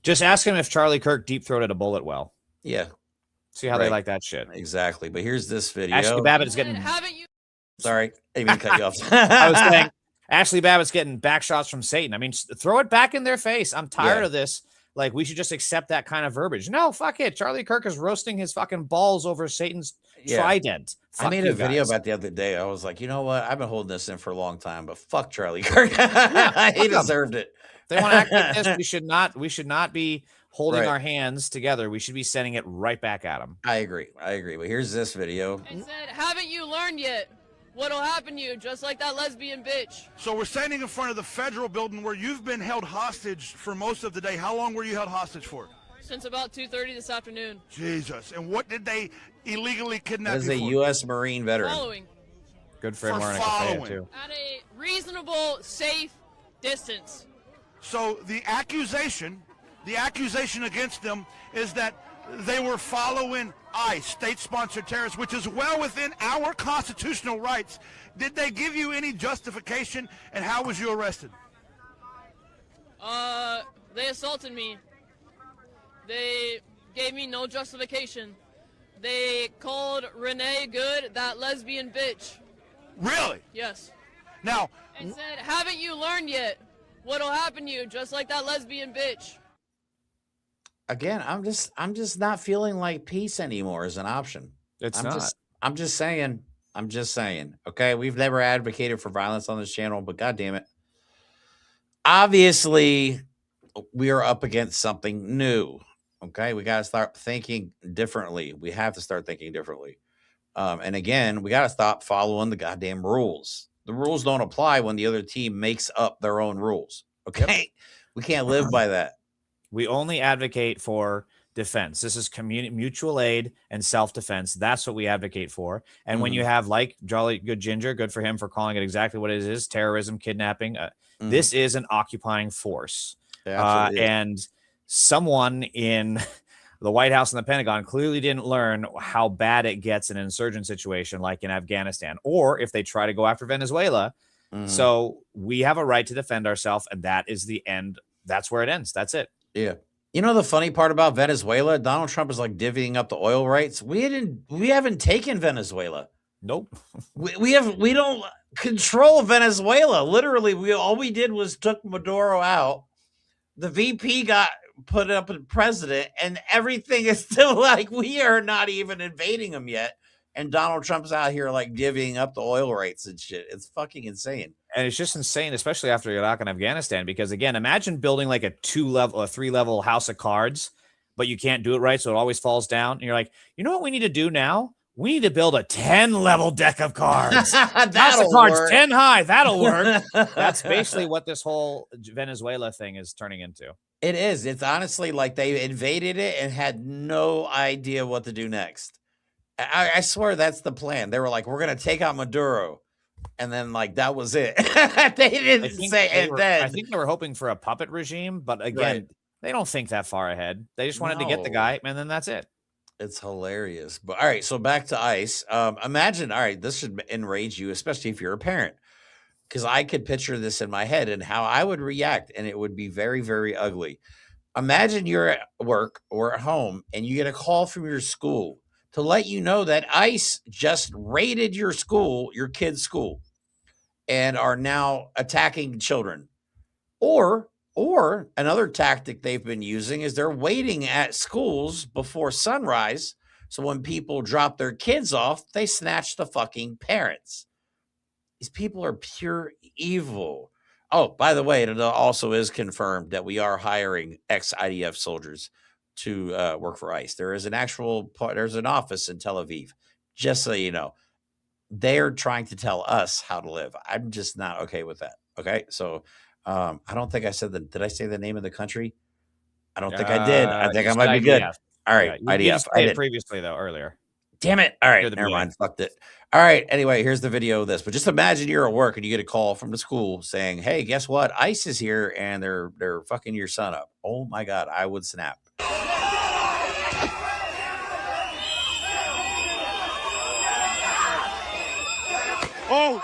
Just ask him if Charlie Kirk deep-throated a bullet well. Yeah. See how they like that shit. Exactly. But here's this video. Ashley Babbitt is getting... Sorry, I didn't mean to cut you off. I was saying, Ashley Babbitt's getting back shots from Satan. I mean, throw it back in their face. I'm tired of this. Like, we should just accept that kind of verbiage. No, fuck it. Charlie Kirk is roasting his fucking balls over Satan's trident. I made a video about the other day. I was like, you know what? I've been holding this in for a long time, but fuck Charlie Kirk. He deserved it. If they want to act like this, we should not be holding our hands together. We should be sending it right back at them. I agree. But here's this video. I said, haven't you learned yet what'll happen to you, just like that lesbian bitch? So we're standing in front of the federal building where you've been held hostage for most of the day. How long were you held hostage for? Since about 2:30 this afternoon. Jesus. And what did they illegally kidnap you for? This is a U.S. Marine veteran. Following. Good for him learning to too. At a reasonable, safe distance. So the accusation against them is that they were following ICE, state-sponsored terrorists, which is well within our constitutional rights. Did they give you any justification, and how was you arrested? They assaulted me. They gave me no justification. They called Renee Good that lesbian bitch. Really? Yes. Now, and said, haven't you learned yet what'll happen to you, just like that lesbian bitch? Again, I'm just not feeling like peace anymore is an option. I'm just saying. Okay, we've never advocated for violence on this channel, but God damn it. Obviously, we are up against something new. Okay, we got to start thinking differently. We have to start thinking differently. And again, we got to stop following the goddamn rules. The rules don't apply when the other team makes up their own rules. Okay, we can't live by that. We only advocate for defense. This is mutual aid and self-defense. That's what we advocate for. And when you have, like Jolly Good Ginger, good for him for calling it exactly what it is, terrorism, kidnapping. This is an occupying force. And someone in the White House and the Pentagon clearly didn't learn how bad it gets in an insurgent situation like in Afghanistan, or if they try to go after Venezuela. So we have a right to defend ourselves, and that is the end. That's where it ends. That's it. Yeah. You know the funny part about Venezuela? Donald Trump is like divvying up the oil rights. We haven't taken Venezuela. Nope. we don't control Venezuela. Literally, all we did was took Maduro out. The VP got put up as president, and everything is still like we are not even invading him yet. And Donald Trump's out here like divvying up the oil rights and shit. It's fucking insane. And it's just insane, especially after Iraq and Afghanistan, because again, imagine building like a 3-level house of cards, but you can't do it right. So it always falls down. And you're like, you know what we need to do now? We need to build a 10-level deck of cards. House of cards, work. 10 high. That'll work. That's basically what this whole Venezuela thing is turning into. It is. It's honestly like they invaded it and had no idea what to do next. I swear that's the plan. They were like, we're going to take out Maduro. And then, like, that was it. They didn't say it then. I think they were hoping for a puppet regime. But again, they don't think that far ahead. They just wanted to get the guy, and then that's it. It's hilarious. But all right, so back to ICE. Imagine, all right, this should enrage you, especially if you're a parent. Because I could picture this in my head and how I would react, and it would be very, very ugly. Imagine you're at work or at home, and you get a call from your school to let you know that ICE just raided your school, your kid's school, and are now attacking children. Or Or another tactic they've been using is they're waiting at schools before sunrise. So when people drop their kids off, they snatch the fucking parents. These people are pure evil. Oh, by the way, it also is confirmed that we are hiring ex-IDF soldiers to work for ICE. There is there's an office in Tel Aviv, just so you know. They're trying to tell us how to live. I'm just not okay with that. Okay, so I don't think I said did I say the name of the country? I don't think I did. I think I might be good. All right, Yeah, IDF. you just said it previously though earlier. Damn it. All right, never mind. Fucked it. All right. Anyway, here's the video of this. But just imagine you're at work and you get a call from the school saying, hey, guess what? ICE is here and they're fucking your son up. Oh my God, I would snap. Oh,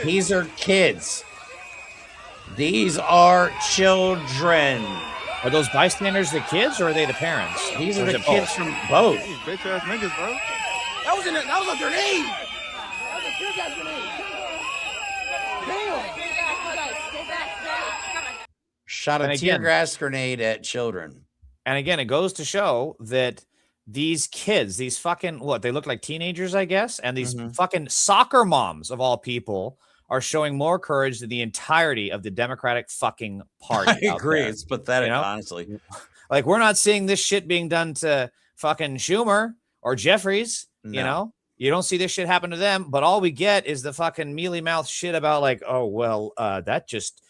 these are kids. These are children. Are those bystanders the kids or are they the parents? These Or are is the it kids both? from both. These bitch ass niggas, bro. That was a grenade. That was a tear gas grenade. Shot a And tear again- gas grenade at children. And again, it goes to show that these kids, these fucking they look like teenagers, I guess, and these fucking soccer moms of all people are showing more courage than the entirety of the Democratic fucking party. I out agree. there. It's pathetic, You know? honestly. Like, we're not seeing this shit being done to fucking Schumer or Jeffries. You No. know, you don't see this shit happen to them, but all we get is the fucking mealy mouth shit about like, oh well, that just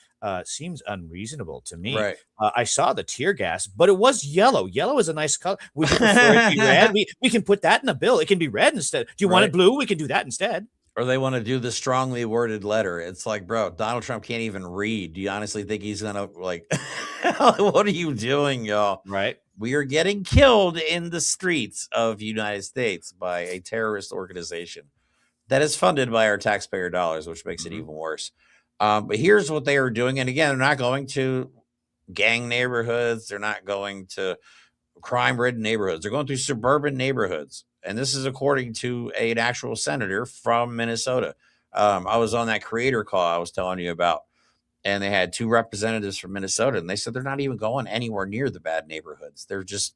seems unreasonable to me. Right. I saw the tear gas, but it was yellow. Yellow is a nice color. Would you prefer it to be red? We can put that in a bill. It can be red instead. Do you want Right. it blue? We can do that instead. Or they want to do the strongly worded letter. It's like, bro, Donald Trump can't even read. Do you honestly think he's gonna like? What are you doing, y'all? Right. We are getting killed in the streets of United States by a terrorist organization that is funded by our taxpayer dollars, which makes it even worse. But here's what they are doing, and again, they're not going to gang neighborhoods. They're not going to crime-ridden neighborhoods. They're going through suburban neighborhoods. And this is according to an actual senator from Minnesota. I was on that creator call I was telling you about, and they had 2 representatives from Minnesota, and they said they're not even going anywhere near the bad neighborhoods. They're just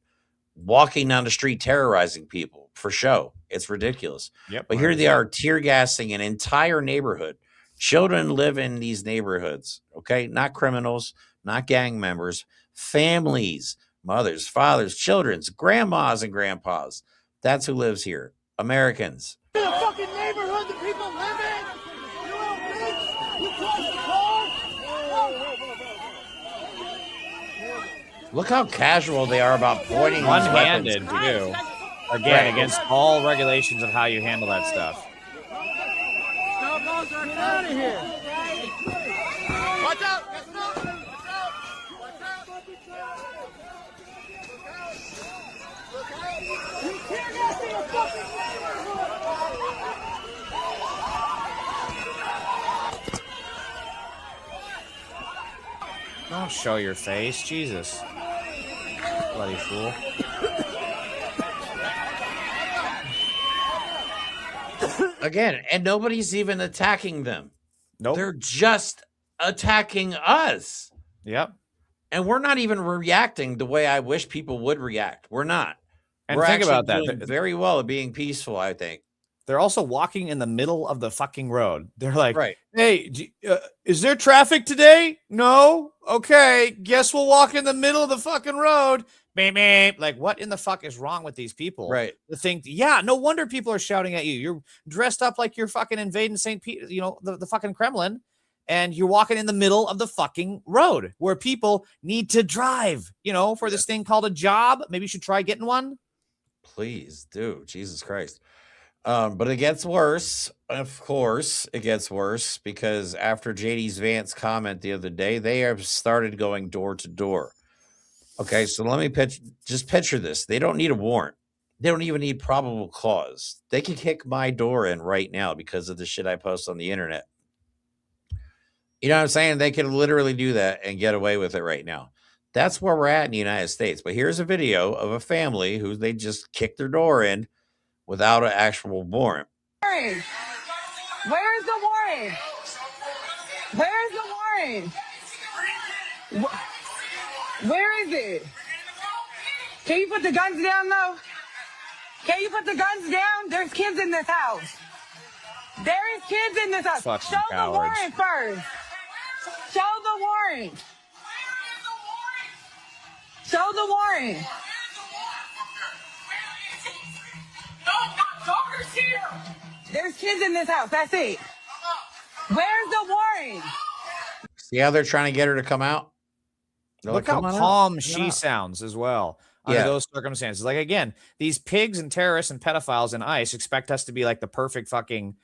walking down the street terrorizing people for show. It's ridiculous. Yep. But here they are tear gassing an entire neighborhood. Children live in these neighborhoods, okay? Not criminals, not gang members, families, mothers, fathers, children's, grandmas and grandpas. That's who lives here. Americans. The fucking neighborhood the people live in. You little bitch. You cross the car. Look how casual they are about pointing these One-handed weapons. too. Again, against all regulations of how you handle that stuff. Get out of here. Watch out. Watch out. Watch out. You tear gassing a fucking Don't show your face, Jesus. Bloody fool. Again, and nobody's even attacking them. Nope. They're just attacking us. Yep. And we're not even reacting the way I wish people would react. We're not. And We're think actually about that. doing very well at being peaceful, I think. They're also walking in the middle of the fucking road. They're like, Right. hey, is there traffic today? No? Okay. Guess we'll walk in the middle of the fucking road. Beep, beep. Like, what in the fuck is wrong with these people? Right. To think, yeah, no wonder people are shouting at you. You're dressed up like you're fucking invading St. Peter, the fucking Kremlin, and you're walking in the middle of the fucking road where people need to drive, for this thing called a job. Maybe you should try getting one. Please do. Jesus Christ. But it gets worse. Of course, it gets worse because after JD's Vance comment the other day, they have started going door to door. Okay, so let me picture this. They don't need a warrant. They don't even need probable cause. They can kick my door in right now because of the shit I post on the internet. You know what I'm saying? They can literally do that and get away with it right now. That's where we're at in the United States. But here's a video of a family who they just kicked their door in without an actual warrant. Where's the warrant? Where's the warrant? warrant? Where is it? Can you put the guns down, though? Can you put the guns down? There's kids in this house. There is kids in this house. Fucking Show cowards. the warrant first. Show the warrant. Show the warrant. There's kids in this house. That's it. Where's the warrant? See how they're trying to get her to come out? They're Look like, how "Come on out. calm Come she out." sounds as well under Yeah. those circumstances. Like, again, these pigs and terrorists and pedophiles and ICE expect us to be like the perfect fucking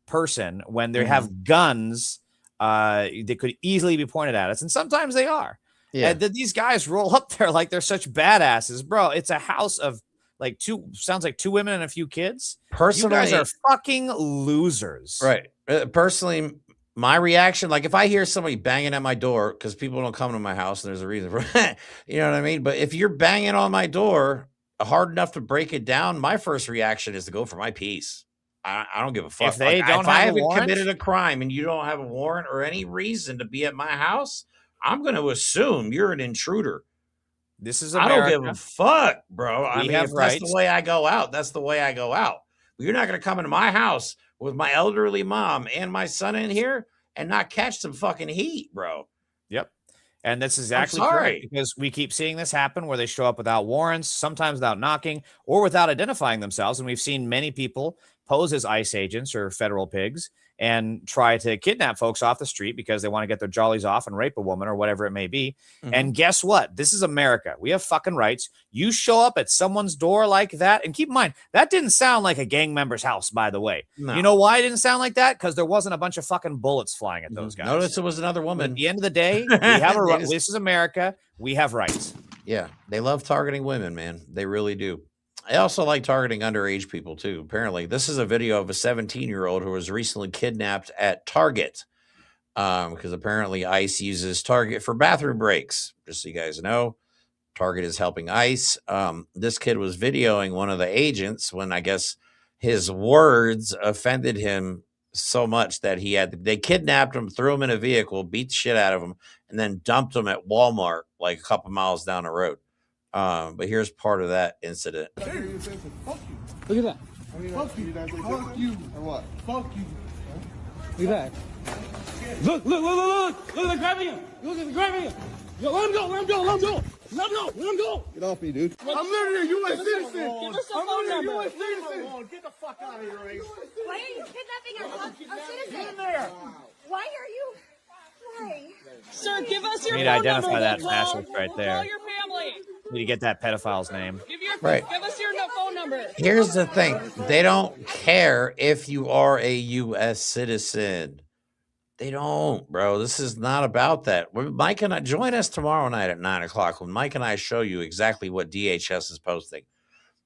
person when they have guns that could easily be pointed at us. And sometimes they are. Yeah. And then these guys roll up there like they're such badasses. Bro, it's a house of like sounds like 2 women and a few kids. Personally, you guys are fucking losers. Right. Personally, my reaction, like if I hear somebody banging at my door, because people don't come to my house and there's a reason for that, you know what I mean? But if you're banging on my door hard enough to break it down, my first reaction is to go for my peace. I don't give a fuck. If they Like, don't if have I a haven't warrant? committed a crime and you don't have a warrant or any reason to be at my house, I'm going to assume you're an intruder. This is I America. don't give a fuck, bro. I We mean, have if that's rights. the way I go out, that's the way I go out. But you're not going to come into my house with my elderly mom and my son in here and not catch some fucking heat, bro. Yep. And that's exactly sorry. correct, because we keep seeing this happen where they show up without warrants, sometimes without knocking or without identifying themselves. And we've seen many people pose as ICE agents or federal pigs and try to kidnap folks off the street because they want to get their jollies off and rape a woman or whatever it may be. And guess what? This is America. We have fucking rights. You show up at someone's door like that. And keep in mind, that didn't sound like a gang member's house, by the way. No. You know why it didn't sound like that? Because there wasn't a bunch of fucking bullets flying at those guys. Notice it was another But woman. at the end of the day, we have a They just- this is America. We have rights. Yeah, they love targeting women, man. They really do. I also like targeting underage people too. Apparently, this is a video of a 17-year-old who was recently kidnapped at Target because apparently ICE uses Target for bathroom breaks. Just so you guys know, Target is helping ICE. This kid was videoing one of the agents when I guess his words offended him so much that they kidnapped him, threw him in a vehicle, beat the shit out of him, and then dumped him at Walmart like a couple miles down the road. But here's part of that incident. Look at that. Fuck you. Fuck you. Or what? Fuck you. Look at that. Look, they're grabbing him. Look, they're grabbing him. Yo, let him go. Let him go. Get off me, dude. I'm literally a U.S. citizen. Give us a I'm phone literally a number. U.S. citizen. Get the fuck out of here, Ray. Why are you kidnapping our citizen? Why are you? Why? Sir, give us your We need to phone identify number. that We'll fascist call- right we'll there. Call your family. We need to get that pedophile's name. Right. Give us your phone number. Here's the thing. They don't care if you are a U.S. citizen. They don't, bro. This is not about that. Mike and I join us tomorrow night at 9:00 when Mike and I show you exactly what DHS is posting.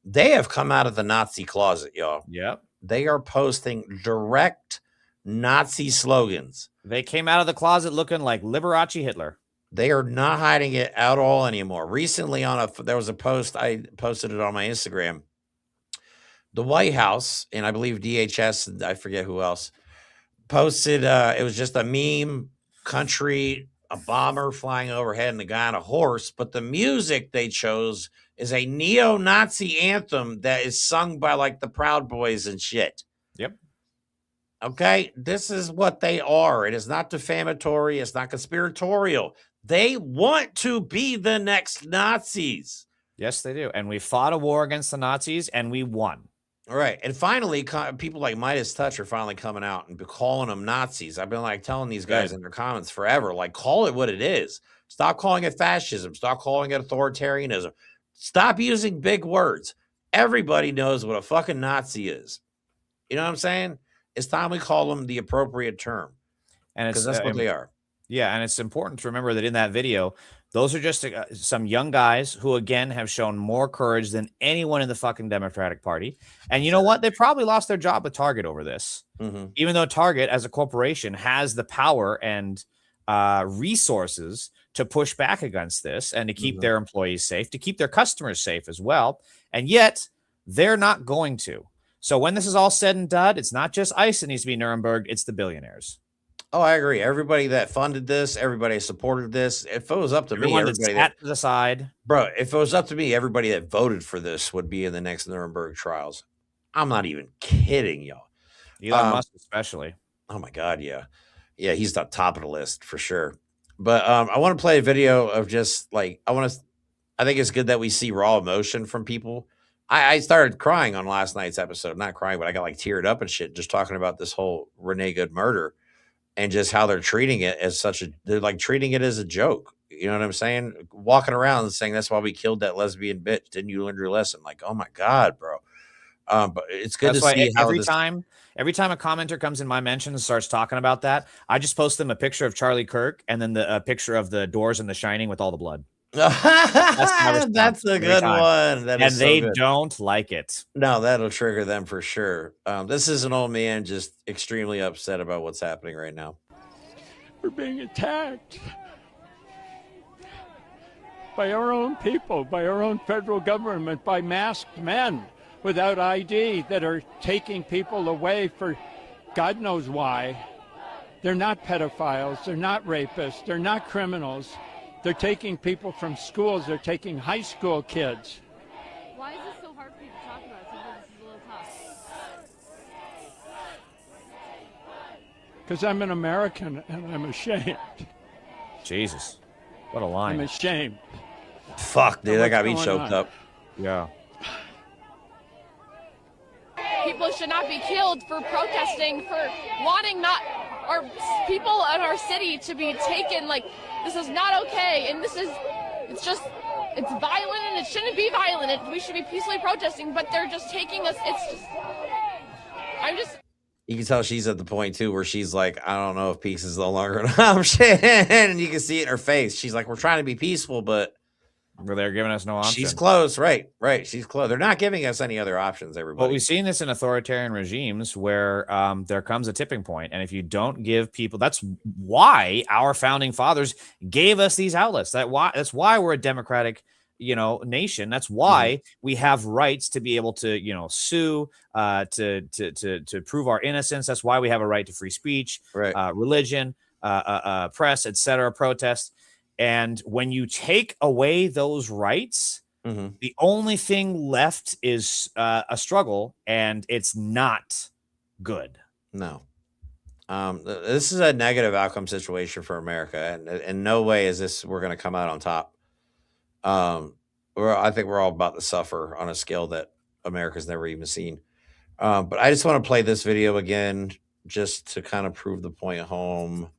They have come out of the Nazi closet, y'all. Yep. They are posting direct Nazi slogans. They came out of the closet looking like Liberace Hitler. They are not hiding it at all anymore. Recently, there was a post, I posted it on my Instagram. The White House, and I believe DHS, and I forget who else, posted, it was just a meme, country, a bomber flying overhead and a guy on a horse, but the music they chose is a neo-Nazi anthem that is sung by like the Proud Boys and shit. Yep. Okay, this is what they are. It is not defamatory. It's not conspiratorial. They want to be the next Nazis. Yes, they do. And we fought a war against the Nazis and we won. All right. And finally, people like Midas Touch are finally coming out and calling them Nazis. I've been like telling these guys in their comments forever, like, call it what it is. Stop calling it fascism. Stop calling it authoritarianism. Stop using big words. Everybody knows what a fucking Nazi is. You know what I'm saying? It's time we call them the appropriate term. And because that's what they are. Yeah. And it's important to remember that in that video, those are just some young guys who, again, have shown more courage than anyone in the fucking Democratic Party. And you know what? They probably lost their job with Target over this, even though Target as a corporation has the power and resources to push back against this and to keep their employees safe, to keep their customers safe as well. And yet they're not going to. So when this is all said and done, it's not just ICE that needs to be Nuremberg, it's the billionaires. Oh, I agree. Everybody that funded this, everybody supported this. If it was up to Everyone me, that everybody sat to the side. bro, if it was up to me, everybody that voted for this would be in the next Nuremberg trials. I'm not even kidding, y'all. Elon Musk especially. Oh my God, yeah. Yeah, he's the top of the list for sure. But I want to play a video of just like I think it's good that we see raw emotion from people. I started crying on last night's episode. Not crying, but I got like teared up and shit just talking about this whole Renee Good murder and just how they're treating it as they're like treating it as a joke. You know what I'm saying? Walking around and saying that's why we killed that lesbian bitch. Didn't you learn your lesson? Like, oh my God, bro. But it's good That's to why see how every time a commenter comes in my mentions and starts talking about that, I just post them a picture of Charlie Kirk and then the picture of the doors in The Shining with all the blood. That's a good one. And they don't like it. No, that'll trigger them for sure. This is an old man just extremely upset about what's happening right now. We're being attacked by our own people, by our own federal government, by masked men without ID that are taking people away for God knows why. They're not pedophiles. They're not rapists. They're not criminals. They're taking people from schools. They're taking high school kids. Why is this so hard for you to talk about? Sometimes this is a little tough. Because I'm an American and I'm ashamed. Jesus. What a line. I'm ashamed. Fuck, dude, that got me choked up. Yeah. People should not be killed for protesting, for wanting our people in our city to be taken. Like, this is not okay, and it's violent, and it shouldn't be violent. We should be peacefully protesting, but they're just taking us. You can tell she's at the point too where she's like, I don't know if peace is no longer an option, and you can see it in her face. She's like, we're trying to be peaceful, but they're giving us no option. She's close, right? She's close. They're not giving us any other options. Everybody. Well, we've seen this in authoritarian regimes where there comes a tipping point, and if you don't give people, that's why our founding fathers gave us these outlets. That's why we're a democratic, nation. That's why we have rights to be able to, sue, to prove our innocence. That's why we have a right to free speech, religion, press, etc., protest. And when you take away those rights, the only thing left is a struggle, and it's not good. No. This is a negative outcome situation for America, and in no way is we're going to come out on top. I think we're all about to suffer on a scale that America's never even seen. But I just want to play this video again just to kind of prove the point home.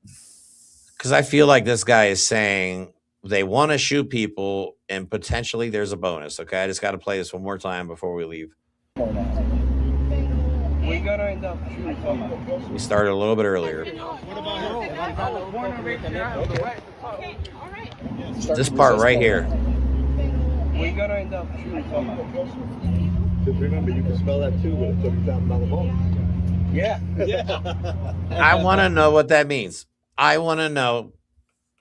Because I feel like this guy is saying they want to shoot people and potentially there's a bonus. Okay, I just got to play this one more time before we leave. We're gonna end up shooting someone. We started a little bit earlier. This part right here. We're gonna end up shooting someone. Just remember, you can spell that too with a $30,000 bonus. Yeah. I want to know what that means. I want to know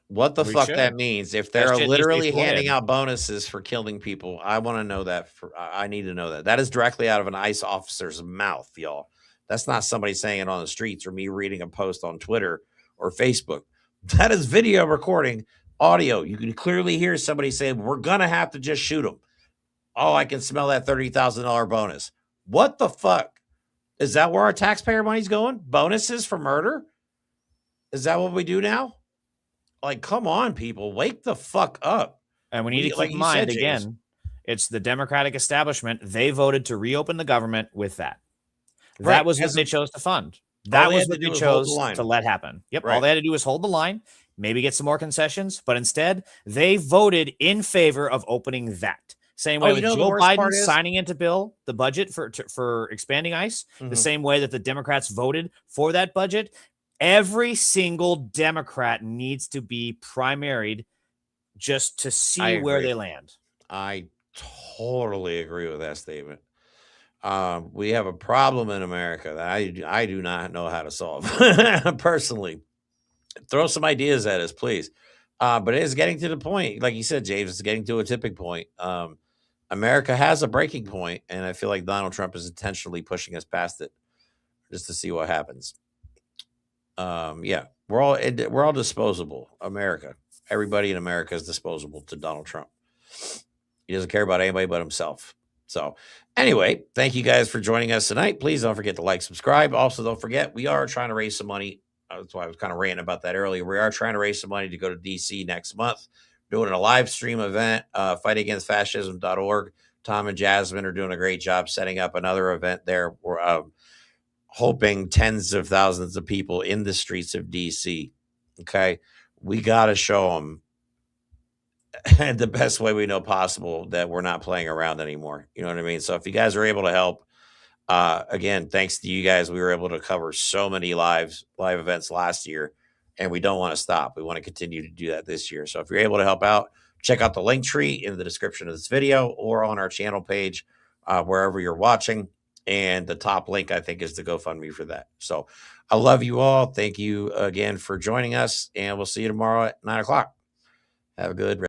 what the fuck that means. If they're literally handing out bonuses for killing people, I want to know that. I need to know that. That is directly out of an ICE officer's mouth, y'all. That's not somebody saying it on the streets or me reading a post on Twitter or Facebook. That is video recording, audio. You can clearly hear somebody saying, we're going to have to just shoot them. Oh, I can smell that $30,000 bonus. What the fuck? Is that where our taxpayer money's going? Bonuses for murder? Is that what we do now? Like, come on, people. Wake the fuck up. And we need to keep in mind, again, it's the Democratic establishment. They voted to reopen the government with that. That was what they chose to fund. That was what they chose to let happen. Yep. All they had to do was hold the line, maybe get some more concessions. But instead, they voted in favor of opening that. Same way with Joe Biden signing into the budget for expanding ICE, the same way that the Democrats voted for that budget. Every single Democrat needs to be primaried just to see where they land. I totally agree with that statement. We have a problem in America that I do not know how to solve personally. Throw some ideas at us, please. But it is getting to the point, like you said, James, it's getting to a tipping point. America has a breaking point, and I feel like Donald Trump is intentionally pushing us past it just to see what happens. Yeah, We're all disposable. America. Everybody in America is disposable to Donald Trump. He doesn't care about anybody but himself. So anyway, thank you guys for joining us tonight. Please don't forget to like, subscribe. Also, don't forget, we are trying to raise some money. That's why I was kind of ranting about that earlier. We are trying to raise some money to go to DC next month. Doing a live stream event, fightingagainstfascism.org. Tom and Jasmine are doing a great job setting up another event there. We're hoping tens of thousands of people in the streets of DC. Okay. We got to show them the best way we know possible that we're not playing around anymore. You know what I mean? So if you guys are able to help, again, thanks to you guys, we were able to cover so many live events last year, and we don't want to stop. We want to continue to do that this year. So if you're able to help out, check out the link tree in the description of this video or on our channel page, wherever you're watching. And the top link, I think, is the GoFundMe for that. So I love you all. Thank you again for joining us, and we'll see you tomorrow at 9 o'clock. Have a good